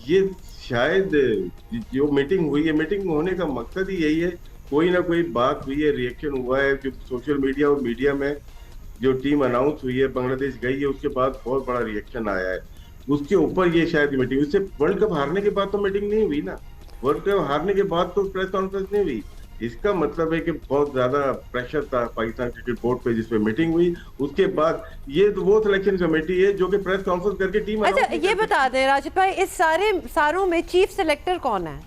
ये शायद जो मीटिंग हुई है, मीटिंग होने का मकसद ही यही है, कोई ना कोई बात हुई है, रिएक्शन हुआ है, जो सोशल मीडिया और मीडिया में जो टीम अनाउंस हुई है, बांग्लादेश गई है, उसके बाद बहुत बड़ा रिएक्शन आया है, उसके ऊपर ये शायद मीटिंग। उससे वर्ल्ड कप हारने के बाद तो मीटिंग नहीं हुई ना, वर्ल्ड कप हारने के बाद तो प्रेस कॉन्फ्रेंस नहीं हुई। इसका मतलब है कि बहुत ज्यादा प्रेशर था पाकिस्तान क्रिकेट बोर्ड पे, जिसपे मीटिंग हुई। उसके बाद ये तो वो सिलेक्शन कमेटी है जो कि प्रेस कॉन्फ्रेंस करके टीम। अच्छा, ये बता दें राशिद भाई, इस सारों में चीफ सिलेक्टर कौन है?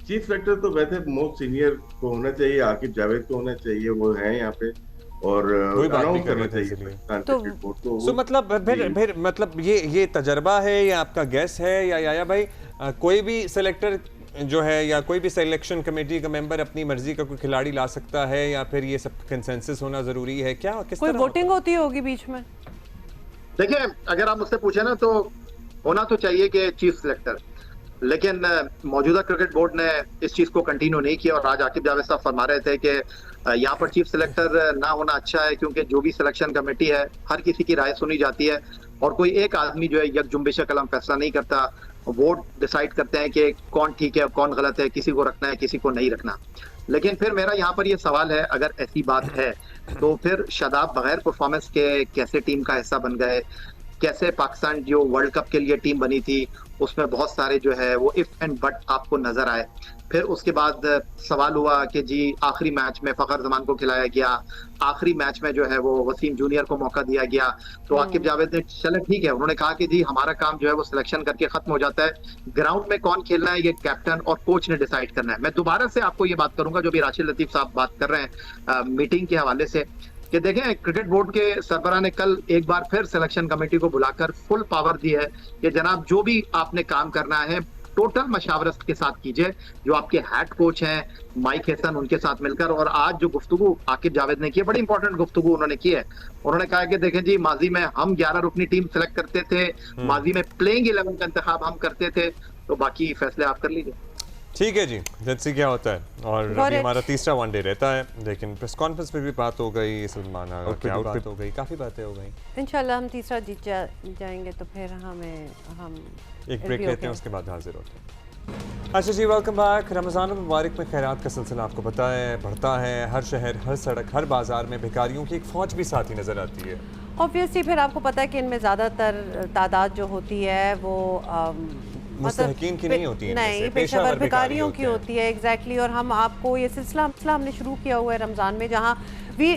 चीफ सेलेक्टर तो वैसे मोस्ट सीनियर को होना चाहिए, आकिब जावेद को होना चाहिए, वो है यहाँ पे, और अनाउंस करना चाहिए तो मतलब फिर मतलब ये तजर्बा है या आपका गैस है या भाई कोई भी सिलेक्टर जो है, या कोई भी सिलेक्शन कमेटी का मेंबर अपनी मर्जी का कोई खिलाड़ी ला सकता है, या फिर ये सब कंसेंसस होना जरूरी है क्या? किस कोई वोटिंग होती होगी बीच में? देखिए, अगर आप मुझसे पूछे ना तो होना तो चाहिए कि चीफ सिलेक्टर, लेकिन मौजूदा क्रिकेट बोर्ड ने इस चीज को कंटिन्यू नहीं किया। और आज आकिब जावेद साहब फरमा रहे थे कि यहाँ पर चीफ सिलेक्टर ना होना अच्छा है, क्योंकि जो भी सिलेक्शन कमेटी है हर किसी की राय सुनी जाती है और कोई एक आदमी जो है यकजुम्बिश कलम फैसला नहीं करता। वोट डिसाइड करते हैं कि कौन ठीक है कौन गलत है, किसी को रखना है किसी को नहीं रखना। लेकिन फिर मेरा यहाँ पर ये सवाल है, अगर ऐसी बात है तो फिर शादाब बगैर परफॉर्मेंस के कैसे टीम का हिस्सा बन गए? कैसे पाकिस्तान जो वर्ल्ड कप के लिए टीम बनी थी उसमें बहुत सारे जो है वो इफ एंड बट आपको नजर आए। फिर उसके बाद सवाल हुआ कि जी आखिरी मैच में फखर जमान को खिलाया गया, आखिरी मैच में जो है वो वसीम जूनियर को मौका दिया गया। तो आकिब जावेद ने चले ठीक है, उन्होंने कहा कि जी हमारा काम जो है वो सिलेक्शन करके खत्म हो जाता है, ग्राउंड में कौन खेलना है ये कैप्टन और कोच ने डिसाइड करना है। मैं दोबारा से आपको ये बात करूंगा जो भी राशिद लतीफ साहब बात कर रहे हैं मीटिंग के हवाले से, कि देखें क्रिकेट बोर्ड के सरबराह ने कल एक बार फिर सिलेक्शन कमेटी को बुलाकर फुल पावर दी है कि जनाब जो भी आपने काम करना है टोटल मशावरत के साथ कीजिए। जो आपके हेड कोच हैं माइक हसन उनके साथ मिलकर, और आज जो गुफ्तगू आकिब जावेद ने की है बड़ी इंपॉर्टेंट गुफ्तगू उन्होंने की है। उन्होंने कहा कि देखें जी माजी में हम 11 रुकनी टीम सेलेक्ट करते थे, माजी में प्लेइंग 11 का इंतखाब हम करते थे, तो बाकी फैसले आप कर लीजिए। ठीक है जी, लेट्स सी क्या होता है। और अभी हमारा तीसरा वनडे रहता है, लेकिन प्रेस कॉन्फ्रेंस में भी बात हो गई, सलमान की आउटफिट हो गई, काफ़ी बातें हो गई। इंशाल्लाह हम तीसरा जीत जाएंगे तो फिर हम एक ब्रेक लेते हैं, उसके बाद हाजिर होते हैं। अच्छा जी, वेलकम बैक। रमज़ान मुबारक में खैरात का सिलसिला आपको पता है बढ़ता है। हर शहर, हर सड़क, हर बाजार में भिखारियों की एक फ़ौज भी साथ ही नज़र आती है। ऑब्वियसली फिर आपको पता है कि इनमें ज़्यादातर तादाद जो होती है वो मुस्तहिकीन की नहीं होती है, नहीं पेशेवर भिखारियों की होती है। एग्जैक्टली। और हम आपको ये सिलसिला हमने शुरू किया हुआ है रमज़ान में, जहाँ we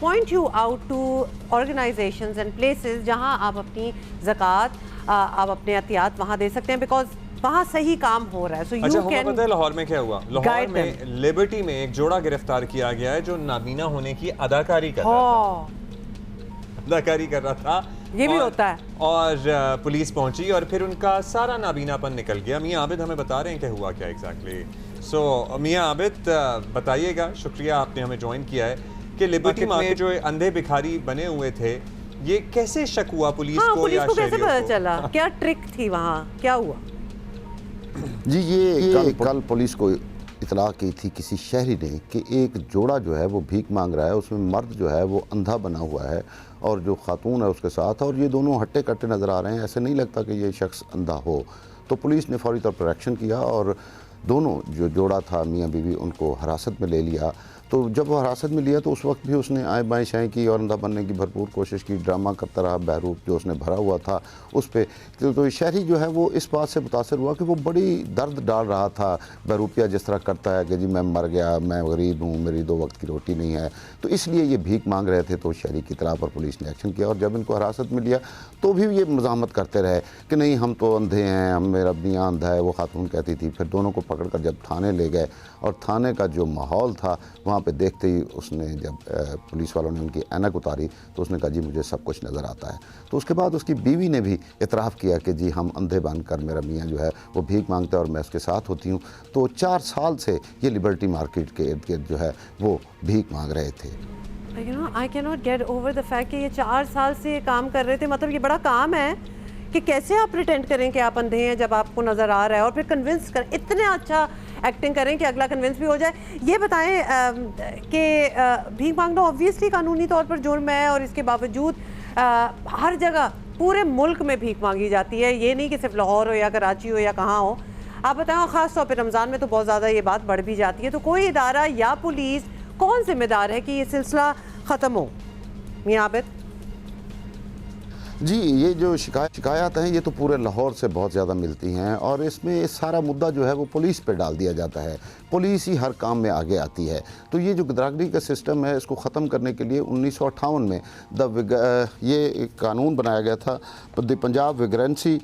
point you out to organisations and places जहाँ आप अपनी ज़कात, आप अपने अतियात वहाँ दे सकते हैं, बिकॉज वहाँ सही काम हो रहा है। सो अच्छा, हमें पता है लाहौर में क्या हुआ? लाहौर में लिबर्टी में एक जोड़ा गिरफ्तार किया गया है जो नाबीना होने की अदाकारी कर रहा था। ये भी होता है। और पुलिस पहुंची और फिर उनका सारा नाबीनापन निकल गया। मियां आबिद हमें बता रहे हैं कि हुआ क्या एग्जैक्टली। सो मियां आबिद बताइएगा, शुक्रिया आपने हमें ज्वाइन किया है, कि लिबर्टी में जो अंधे भिखारी बने हुए थे ये कैसे शक हुआ पुलिस को? पुलिस को कैसे पता चला? क्या ट्रिक थी वहाँ, क्या हुआ? जी ये कल पुलिस को इतला की थी किसी शहरी ने कि एक जोड़ा जो है वो भीख मांग रहा है, उसमें मर्द जो है वो अंधा बना हुआ है और जो खातून है उसके साथ, और ये दोनों हट्टे कट्टे नज़र आ रहे हैं, ऐसे नहीं लगता कि ये शख्स अंधा हो। तो पुलिस ने फौरी तौर पर एक्शन किया और दोनों जो जोड़ा था मियाँ बीवी उनको हिरासत में ले लिया। तो जब वो हिरासत में लिया तो उस वक्त भी उसने आए बाएँ शाएँ की और अंधा बनने की भरपूर कोशिश की, ड्रामा करता रहा, बहरूप जो उसने भरा हुआ था उस पर। तो शहरी जो है वो इस बात से मुतासर हुआ कि वो बड़ी दर्द डाल रहा था, बहरूपिया जिस तरह करता है कि जी मैं मर गया, मैं गरीब हूँ, मेरी 2 वक्त की रोटी नहीं है, तो इसलिए ये भीख मांग रहे थे। तो शहरी की इतला पर पुलिस ने एक्शन किया और जब इनको हिरासत में लिया तो भी ये मज़ाहमत करते रहे कि नहीं हम तो अंधे हैं, हम मेरा मियाँ अंधा है, वो खातून कहती थी। फिर दोनों को पकड़ कर जब थाने ले गए और थाने का जो माहौल था वहाँ पे देखते ही उसने जब पुलिस वालों ने उनकी ऐनक उतारी तो उसने कहा जी मुझे सब कुछ नज़र आता है। तो उसके बाद उसकी बीवी ने भी इतराफ़ किया कि जी हम अंधे बनकर मेरा मियाँ जो है वो भीख मांगता है और मैं उसके साथ होती हूँ। तो 4 साल से ये लिबर्टी मार्केट के इर्द गिर्द जो है वो भीख मांग रहे थे। I can not get over the fact कि ये 4 साल से ये काम कर रहे थे। मतलब ये बड़ा काम है कि कैसे आप प्रिटेंड करें कि आप अंधे हैं जब आपको नज़र आ रहा है, और फिर कन्विंस करें, इतने अच्छा एक्टिंग करें कि अगला कन्विंस भी हो जाए। ये बताएं कि भीख मांगना ऑब्वियसली कानूनी तौर पर जुर्म है और इसके बावजूद हर जगह पूरे मुल्क में भीख मांगी जाती है, ये नहीं कि सिर्फ लाहौर हो या कराची हो या कहाँ हो। आप बताएं, ख़ास तौर पर रमज़ान में तो बहुत ज़्यादा ये बात बढ़ भी जाती है। तो कोई इदारा या पुलिस कौन जिम्मेदार है कि ये सिलसिला ख़त्म हो? मियां आबिद जी, ये जो शिकायत हैं ये तो पूरे लाहौर से बहुत ज़्यादा मिलती हैं और इसमें सारा मुद्दा जो है वो पुलिस पे डाल दिया जाता है। पुलिस ही हर काम में आगे आती है। तो ये जो गिरदावरी का सिस्टम है इसको ख़त्म करने के लिए 1958 में ये एक कानून बनाया गया था, द पंजाब विग्रेंसी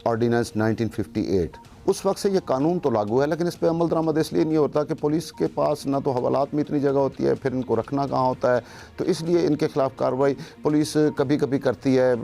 ऑर्डिनेंस 1958। उस वक्त से ये कानून तो लागू है, लेकिन इस पर अमल दरामद इसलिए नहीं होता कि पुलिस के पास ना तो हवालात में इतनी जगह होती है, फिर इनको रखना कहाँ होता है, तो इसलिए इनके खिलाफ कार्रवाई पुलिस कभी कभी करती है।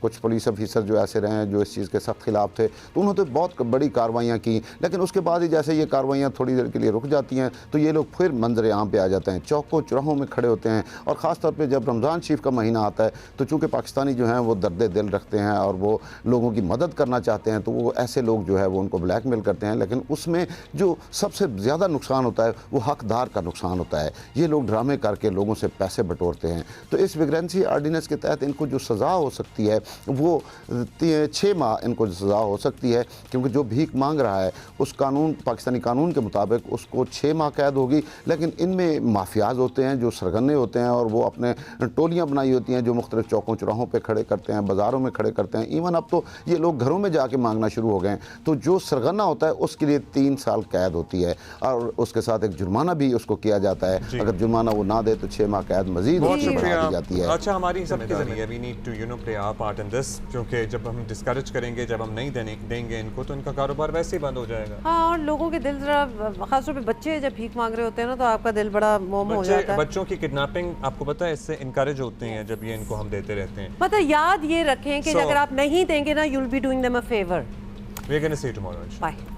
कुछ पुलिस ऑफिसर जो ऐसे रहे हैं जो इस चीज़ के सख्त खिलाफ थे, तो उन्होंने तो बहुत बड़ी कार्रवाइयाँ की, लेकिन उसके बाद ही जैसे ये कार्रवाइयाँ थोड़ी देर के लिए रुक जाती हैं तो ये लोग फिर मंजर आम पे आ जाते हैं, चौकों चौराहों में खड़े होते हैं। और ख़ास तौर पे जब रमज़ान शरीफ का महीना आता है तो चूँकि पाकिस्तानी जो हैं वो दर्द दिल रखते हैं और वो लोगों की मदद करना चाहते हैं, तो वो ऐसे लोग जो है वो उनको ब्लैकमेल करते हैं, लेकिन उसमें जो सबसे ज़्यादा नुकसान होता है वो हकदार का नुकसान होता है। ये लोग ड्रामे करके लोगों से पैसे बटोरते हैं। तो इस विग्रेंसी आर्डिनेंस के तहत इनको जो सज़ा हो सकती है वो 6 माह इनको सज़ा हो सकती है, क्योंकि जो भीख मांग रहा है उस कानून, पाकिस्तानी कानून के मुताबिक उसको 6 माह कैद होगी। लेकिन इनमें माफियाज होते हैं जो सरगने होते हैं और वो अपने टोलियाँ बनाई होती हैं जो मुख्तलिफ चौकों चौराहों पर खड़े करते हैं, बाज़ारों में खड़े करते हैं। इवन अब तो ये लोग घरों में जाके मांगना शुरू हो गए। तो जो सरगना होता है उसके लिए 3 साल कैद होती है और उसके साथ एक जुर्माना भी उसको किया जाता है। अगर जुर्माना वो ना दे तो 6 माह कैद मजीद बढ़ा दी जाती है। अच्छा, हमारी सबके जरिए we need to play our part in this, क्योंकि जब हम डिस्करेज करेंगे, जब हम नहीं देंगे इनको, तो इनका कारोबार वैसे ही बंद हो जाएगा। हाँ, और लोगों के दिल जरा, खासतौर पे बच्चे जब भीख मांग रहे होते हैं ना तो आपका दिल बड़ा मोम हो जाता है। बच्चों की किडनैपिंग आपको पता है इससे इनकरेज होते हैं जब ये इनको हम देते रहते हैं। मतलब याद ये रखें कि अगर आप नहीं देंगे ना, you will be doing them a favour. We are gonna see you tomorrow. Bye.